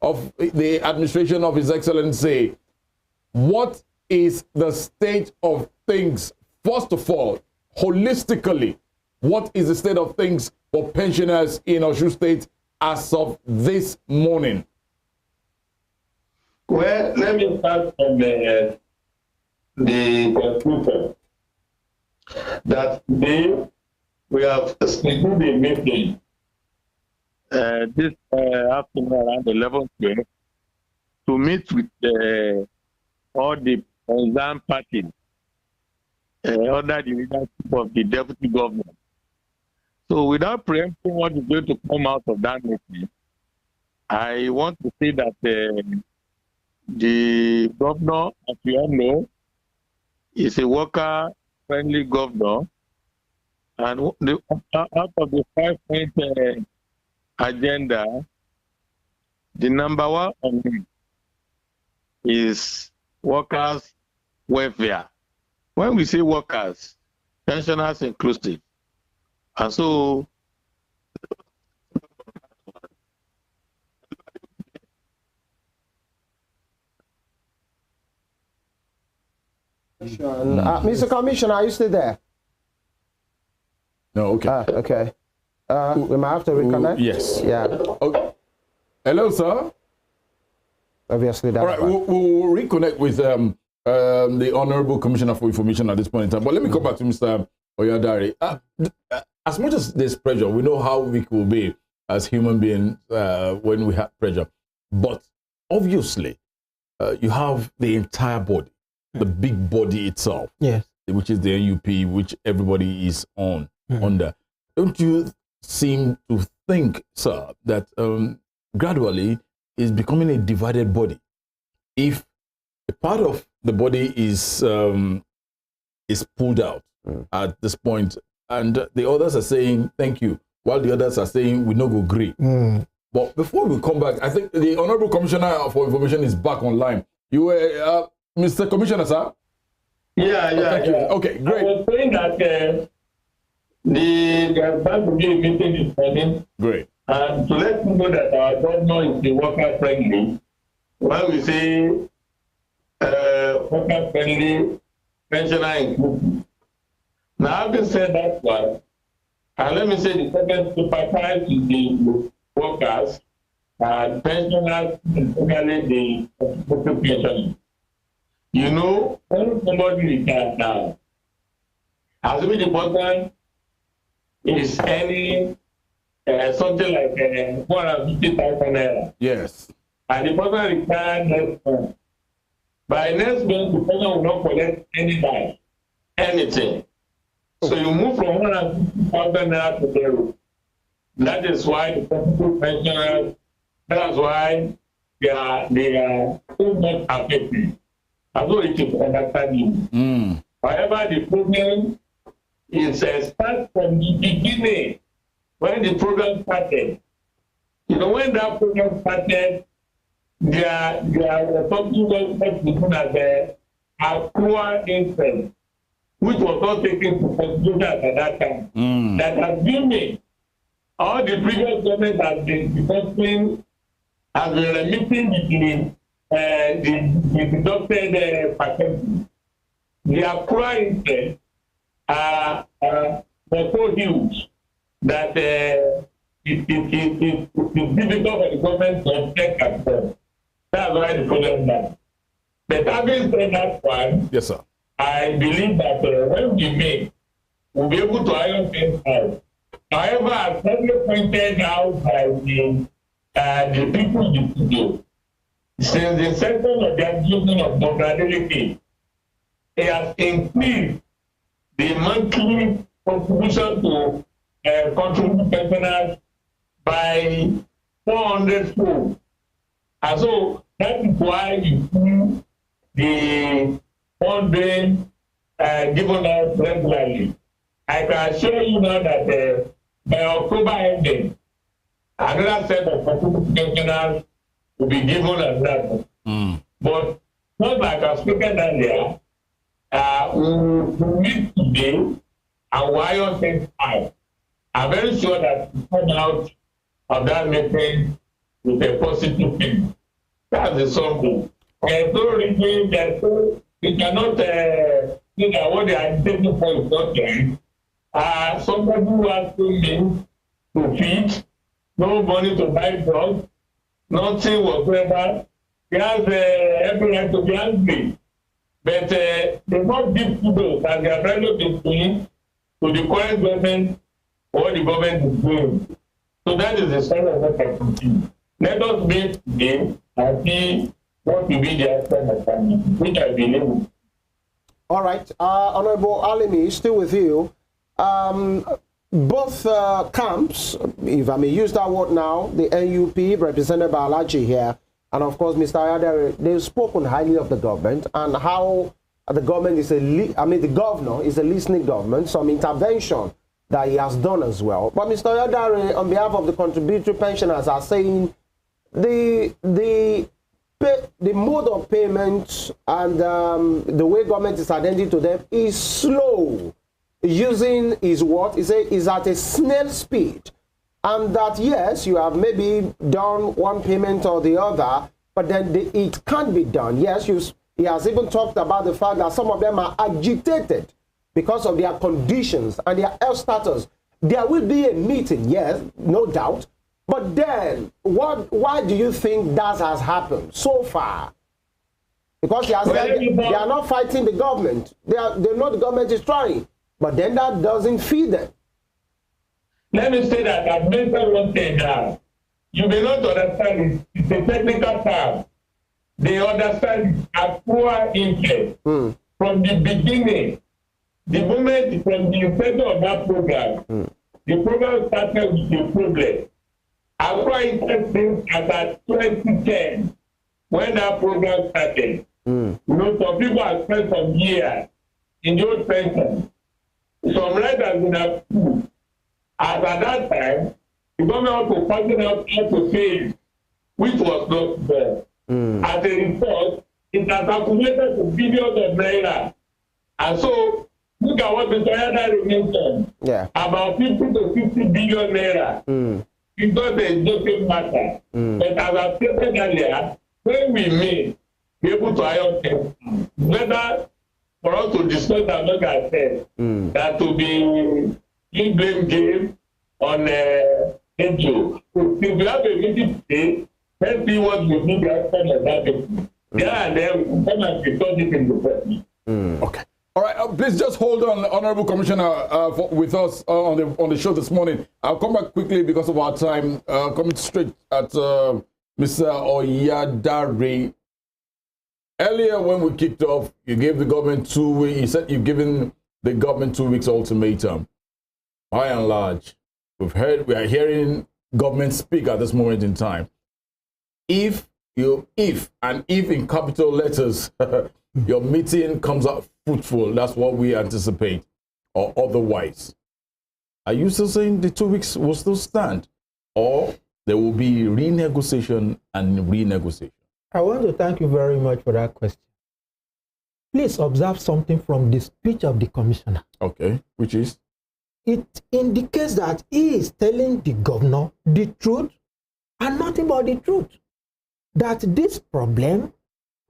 of the administration of His Excellency. What is the state of things? First of all, holistically, what is the state of things for pensioners in Osun State as of this morning? Well, let me start from the conclusion that today we have scheduled a meeting this afternoon around 11:12 to meet with all the concerned parties under the leadership of the Deputy Governor. So without preempting what is going to come out of that meeting, I want to say that the governor, as we all know, is a worker-friendly governor. And out of the 5-point agenda, the number one on it is workers' welfare. When we say workers, pensioners inclusive. And so, Mr. Commissioner, are you still there? No, okay. Okay. We might have to reconnect. Yes. Yeah. Okay. Hello, sir. Obviously, that's all right. We'll reconnect with the Honorable Commissioner for Information at this point in time. But let me come back to Mr. Oyadare. As much as there's pressure, we know how weak we'll be as human beings when we have pressure. But obviously, you have the entire body, the big body itself, yes, which is the NUP, which everybody is under. Don't you seem to think, sir, that gradually is becoming a divided body? If a part of the body is pulled out at this point, and the others are saying thank you, while the others are saying we no go agree. But before we come back, I think the Honorable Commissioner for Information is back online. You were, Mr. Commissioner, sir? Yeah. Thank you. Okay, great. I was saying that the bank will be a meeting this morning. Great. And to let you know that our governor is the worker friendly, when we say worker friendly, pensioner inclusive. Now, having said that one, and let me say the second sympathize with the workers and pensioners, especially the pensioners. You know, when somebody retires now, assuming the person is earning something like 450,000 naira. Yes. And the person retires next month. By next month, the person will not collect anything. So you move from 150,000 naira to zero. That is why the people pensioners, that's why they are so much affected. I know it is understanding. However, the problem is start from the beginning, when the program started. You know, when that program started, there was something known as accrual interest, which was not taken into consideration at that time. That has been made. All the previous government has been remitting the deducted percentage. The accrual interest was so huge that it is difficult for the government to object at all. That's why the problem now. But having said that one, yes, sir. I believe that when we make, we'll be able to iron things out. However, as probably pointed out by the people in the studio, since the inception of the adjustment of vulnerability, it has increased the monthly contribution to contribute pensioners by 400-fold. And so that is why you see the funding given out regularly. I can assure you now that by October ending, another set of pensioners will be given as that. But not like I spoken earlier, we meet today and we iron things out. I'm very sure that we come out of that meeting with a positive thing. That's the something. And so really, we cannot think that what they are taking for is not right. Somebody who has no means to feed, no money to buy drugs, nothing whatsoever. He has every right to be angry. But they not give kudos and they are trying to be doing to the current government or the government is doing. So that is the story of what I continue. Let us meet today and see what will be the outcome of family, which I believe. All right. Honorable Alimi, still with you. Both camps, if I may use that word now, the NUP represented by Alhaji here, and of course Mr. Oyadare, they've spoken highly of the government and how the government is the governor is a listening government, some intervention that he has done as well. But Mr. Oyadare, on behalf of the contributory pensioners, are saying the mode of payment and the way government is attending to them is slow. Using is what is at a snail speed, and that yes, you have maybe done one payment or the other, but then it can't be done. Yes, he has even talked about the fact that some of them are agitated because of their conditions and their health status. There will be a meeting, yes, no doubt, but then why do you think that has happened so far? Because they are not fighting the government. They know the government is trying. But then that doesn't feed them. Let me say that I've mentioned one thing now. You may not understand it. It's a technical term. They understand accrual interest. From the beginning, the moment from the inception of that program, the program started with the problem. Accrual interest means at 2010, when that program started. You know, some people have spent some years in the old pension. Some right has been approved. As at that time, the government was finding out how to pay, which was not there. As a result, it has accumulated to billions of naira. And so, look at what Mr. Oyadare mentioned. About 50 to 50 billion naira. It's not a joking matter. But as I stated earlier, when we may be able to iron things, whether for us to discuss that, like I said, that to be in blame game on NGO. So if we have a meeting today, let's see what we need to outcome of that meeting. And then we come and discuss it in the press. Okay. All right. Please just hold on, Honorable Commissioner, with us on the show this morning. I'll come back quickly because of our time. Coming straight at Mr. Oyadare. Earlier, when we kicked off, you gave the government 2 weeks. You said you've given the government 2 weeks ultimatum. By and large, we are hearing government speak at this moment in time. If in capital letters, your meeting comes out fruitful, that's what we anticipate, or otherwise. Are you still saying the 2 weeks will still stand, or there will be renegotiation and renegotiation? I want to thank you very much for that question. Please observe something from the speech of the commissioner. Okay, which is? It indicates that he is telling the governor the truth and nothing but the truth. That this problem,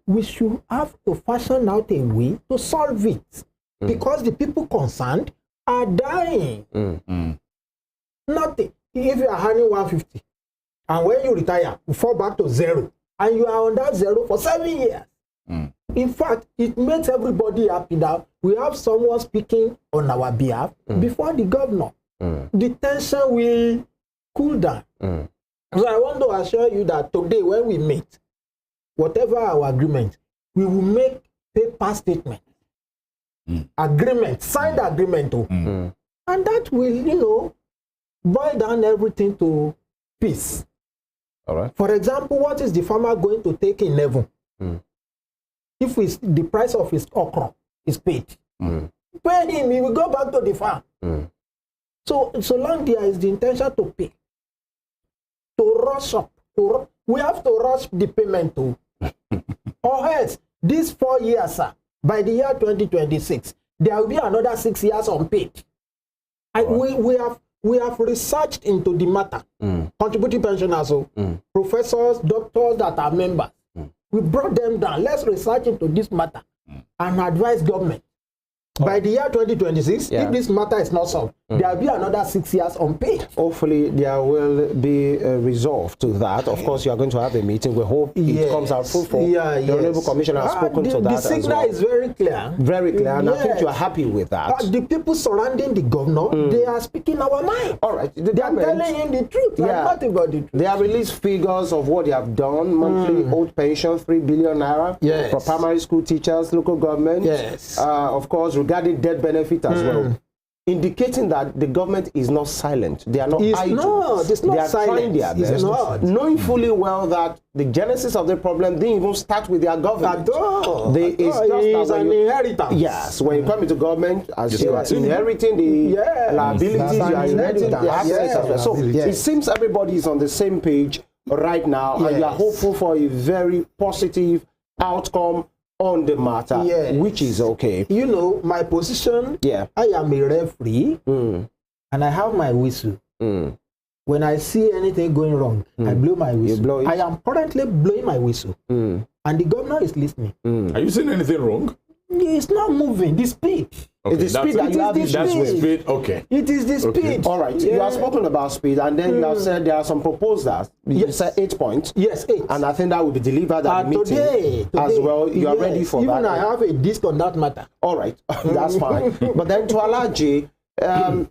we should have to fashion out a way to solve it. Because the people concerned are dying. Nothing. If you are earning 150, and when you retire, you fall back to 0. And you are on that 0 for 7 years. In fact, it makes everybody happy that we have someone speaking on our behalf before the governor. The tension will cool down. So I want to assure you that today when we meet, whatever our agreement, we will make paper statement. Agreement, signed agreement. And that will, boil down everything to peace. All right. For example, what is the farmer going to take in heaven? If the price of his okra is paid, pay him, he will go back to the farm. So long there is the intention to pay, to rush up, we have to rush the payment too. Or else, these 4 years, sir, by the year 2026, there will be another 6 years unpaid. And we have researched into the matter. Contributing pensioners, professors, doctors that are members. We brought them down. Let's research into this matter and advise government. By the year 2026, if this matter is not solved, there will be another 6 years unpaid. Hopefully, there will be a resolve to that. Of course, you are going to have a meeting. We hope it comes out fruitful. The Honorable Commissioner has spoken to that the signal is very clear. Very clear, and I think you are happy with that. The people surrounding the governor, they are speaking our mind. All right. They are telling him the truth, not about the truth. They have released figures of what they have done. Monthly old pension, 3 billion naira for primary school teachers, local government. Of course, regarding debt benefit as well, indicating that the government is not silent. They are not idle. It's not they are silent. trying their best, knowing fully well that the genesis of the problem didn't even start with their government. It's an inheritance. Yes, when you come into government, as you are inheriting the liabilities, you are inheriting the assets as well. So it seems everybody is on the same page right now, and you are hopeful for a very positive outcome on the matter, which is okay. You know, my position, I am a referee, and I have my whistle. When I see anything going wrong, I blow my whistle. I am currently blowing my whistle, and the governor is listening. Are you seeing anything wrong? It's not moving, the speed. Okay, the speed that you have is with speed. Okay. It is the speed. All right. You have spoken about speed, and then you have said there are some proposals. You said 8 points. Yes, 8. And I think that will be delivered at the meeting today, as well. You are ready for Even that. I have a disc on that matter. All right. That's fine. But then to Alhaji,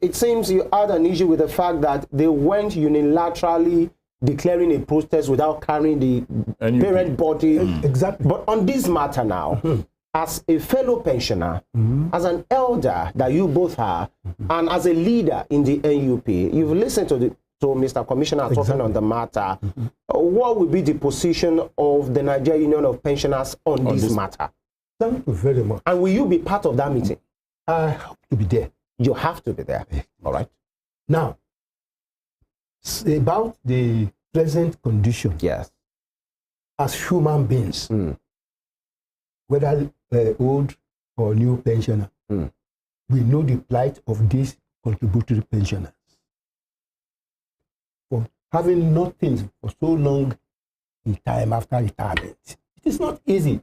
it seems you had an issue with the fact that they went unilaterally declaring a protest without carrying the parent body. Exactly. But on this matter now, as a fellow pensioner, as an elder that you both are, and as a leader in the NUP, you've listened to Mr. Commissioner talking on the matter. What will be the position of the Nigerian Union of Pensioners on this matter? Thank you very much. And will you be part of that meeting? I have to be there. You have to be there. All right. Now, about the present condition. Yes. As human beings, whether old or new pensioner, we know the plight of these contributory pensioners. For having nothing for so long in time after retirement, it is not easy.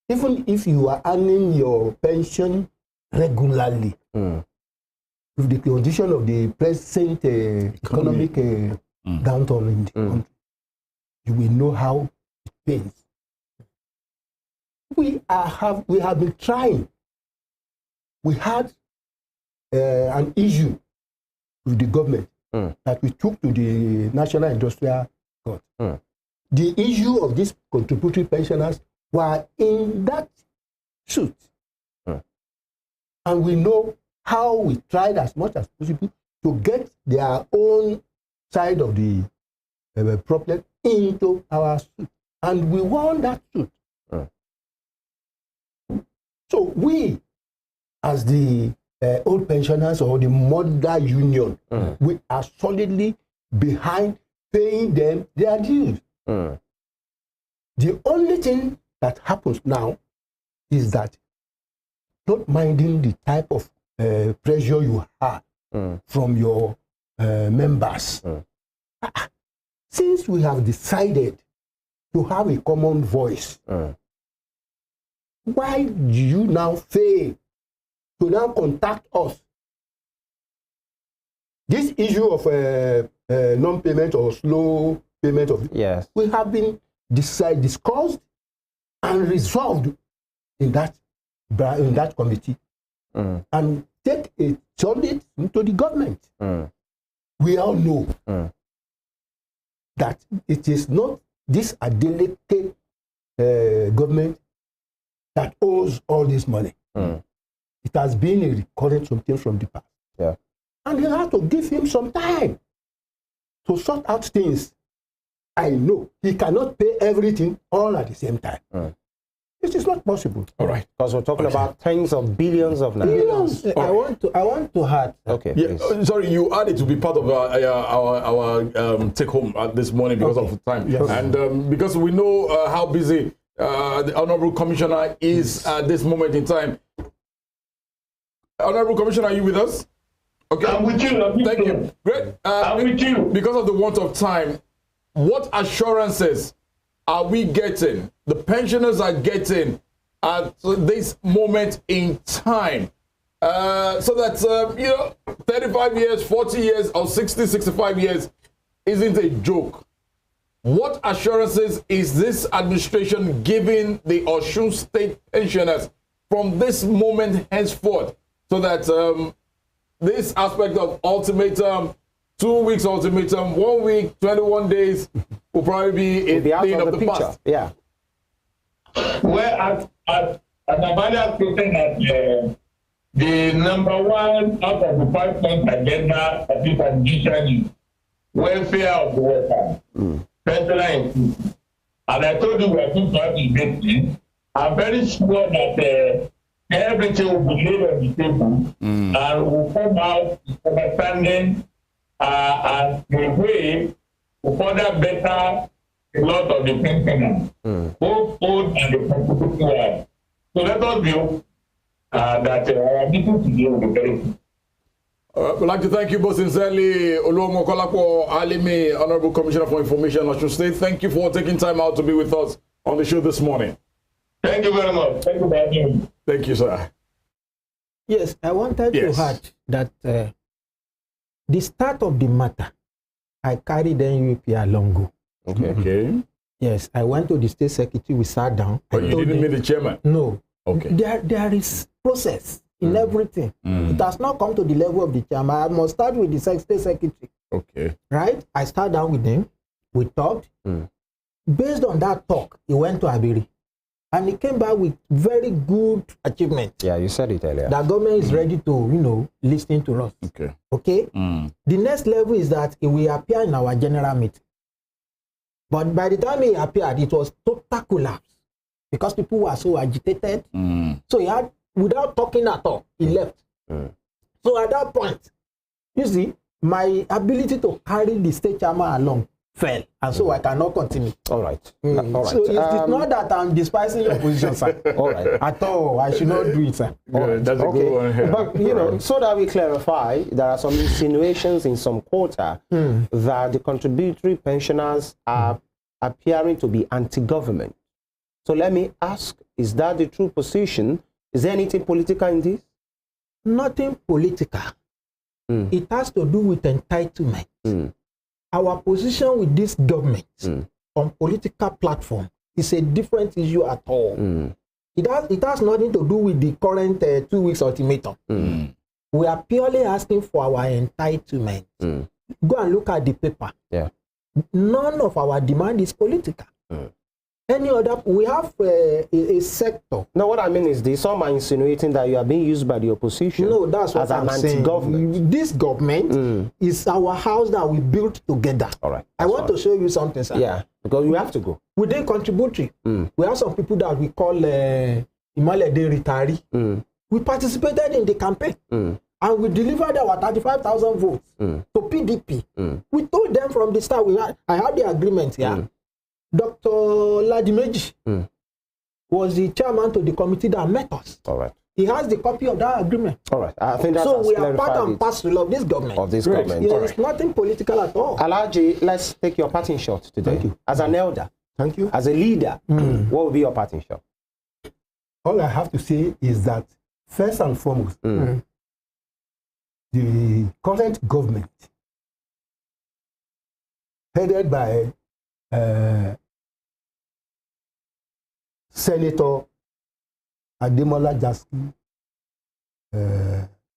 Even if you are earning your pension regularly, with the condition of the present economic downturn in the country, you will know how it pains. We have been trying. We had an issue with the government that we took to the National Industrial Court. The issue of these contributory pensioners were in that suit. And we know how we tried as much as possible to get their own side of the problem into our suit. And we won that suit. So we, as the old pensioners or the mother union, we are solidly behind paying them their dues. The only thing that happens now is that not minding the type of pressure you have from your members. Since we have decided to have a common voice, why do you now fail to now contact us? This issue of non-payment or slow payment of we have been discussed and resolved in that committee, and take a solid into the government. We all know that it is not this Adeleke government that owes all this money. It has been a recurrent something from the past. And you have to give him some time to sort out things. I know he cannot pay everything all at the same time. It is not possible. All right. Because we're talking about tens of billions of naira. Billions. I want to add. Okay. Yeah, sorry, you added to be part of our take home this morning because of time. Yes. And because we know how busy the Honorable Commissioner is at this moment in time. Honorable Commissioner, are you with us? Okay. I'm with you. Thank you. Great. I'm with you. Because of the want of time, what assurances are we getting, the pensioners are getting at this moment in time, so that, 35 years, 40 years, or 60, 65 years isn't a joke? What assurances is this administration giving the Osun State pensioners from this moment henceforth, so that this aspect of ultimatum, 2 weeks ultimatum, 1 week, 21 days will probably be a thing of the past? Yeah. Well, as Abaya stated that the number one out of the 5-point agenda of this administration is welfare of the worker, pensioner inclusion. And I told you we are going to have this thing. I'm very sure that everything will be laid on the table and will come out with understanding and the way to further better a lot of the pensioners, both old and the contributing ones. So let us view that our meeting today will be very good. We'd like to thank you both sincerely, Kolapo Alimi, Honorable Commissioner for Information, Osun State. Thank you for taking time out to be with us on the show this morning. Thank you very much. Thank you very much. Thank you, sir. Yes, I wanted to add that the start of the matter, I carried the UAP along. Okay. Yes, I went to the state secretary, we sat down. But you didn't meet the chairman? No. Okay. There is process in everything. It has not come to the level of the chairman. I must start with the state secretary. Okay. Right? I sat down with him. We talked. Based on that talk, he went to Abiri. And he came back with very good achievement. Yeah, you said it earlier. The government is ready to, listen to us. Okay. Okay? The next level is that he will appear in our general meeting. But by the time he appeared, it was total collapse because people were so agitated. So he had, without talking at all, he left. So at that point, you see, my ability to carry the state chairman along fell, and so I cannot continue. All right. All right. So it's not that I'm despising your position, sir. All right. At all, I should not do it, sir. That's a good one here. But, so that we clarify, there are some insinuations in some quarter that the contributory pensioners are appearing to be anti-government. So let me ask, is that the true position? Is there anything political in this? Nothing political. It has to do with entitlement. Our position with this government on political platform is a different issue at all. It has nothing to do with the current 2 weeks ultimatum. We are purely asking for our entitlement. Go and look at the paper. Yeah. None of our demand is political. Any other, we have a sector. No, what I mean is this, some are insinuating that you are being used by the opposition. No, that's what as I'm an saying. anti-government. This government is our house that we built together. All right. I want to show you something, sir. Yeah, because you have to go. Within contributory, we have some people that we call Imalede retiree. We participated in the campaign. And we delivered our 35,000 votes to PDP. We told them from the start, I had the agreement here. Dr. Ladimeji was the chairman to the committee that met us. All right. He has the copy of that agreement. All right. I think that's so we are part and parcel of this government. Of this government. There is nothing political at all. Alhaji, let's take your parting shot today. Thank you. As an elder. Thank you. As a leader, what will be your parting shot? All I have to say is that, first and foremost, the current government, headed by Senator Ademola Jaski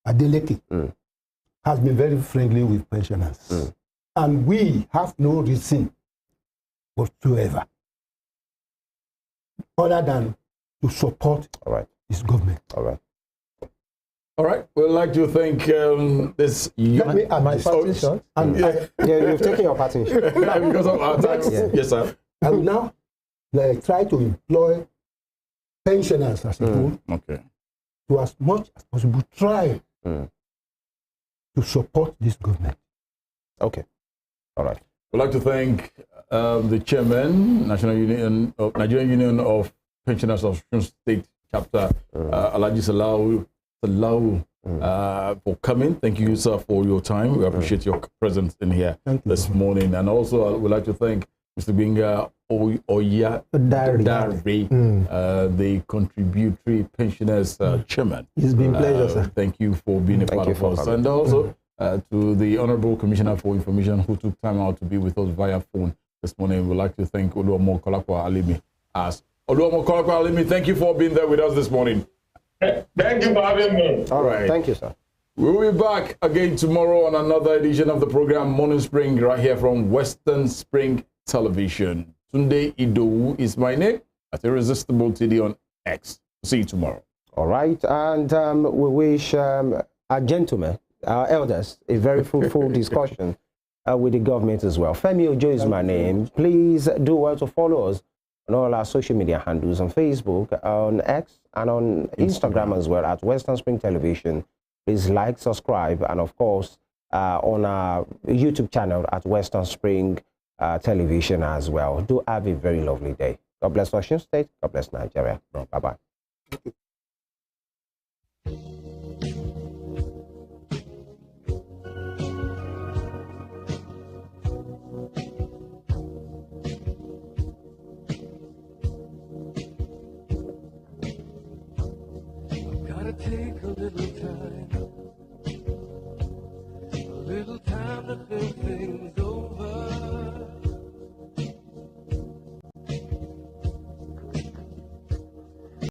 Adeleke, has been very friendly with pensioners. And we have no reason whatsoever other than to support this government. All right. All right. We'd like to thank this young... Let me add my parting shot. Yeah, you've taken your parting shot. Because of our time. Yes, sir. I will now try to employ pensioners as a whole, Okay. to as much as possible try to support this government. Okay. All right. We'd like to thank the chairman, Nigerian Union of Pensioners of Osun State Chapter, Alhaji Salawu, for coming. Thank you, sir, for your time. We appreciate your presence in here this morning. And also, we'd like to thank Mr. Gbenga Oyadare, the contributory pensioners chairman. It's been a pleasure, sir. Thank you for being a part of us. And also to the Honorable Commissioner for Information who took time out to be with us via phone this morning. We'd like to thank Kolapo Alimi. Kolapo Alimi, thank you for being there with us this morning. Thank you for having me. All right. Thank you, sir. We'll be back again tomorrow on another edition of the program Morning Spring, right here from Western Spring Television. Tunde Idowu is my name. At Irresistible TD on X. See you tomorrow. All right. And we wish our gentlemen, our elders, a very fruitful discussion with the government as well. Femi Ojo is my name. Please do well to follow us on all our social media handles on Facebook, on X, and on Instagram as well at Western Spring Television. Please like, subscribe, and of course on our YouTube channel at Western Spring Television as well. Do have a very lovely day. God bless Osun State. God bless Nigeria. Bye-bye. Take a little time, a little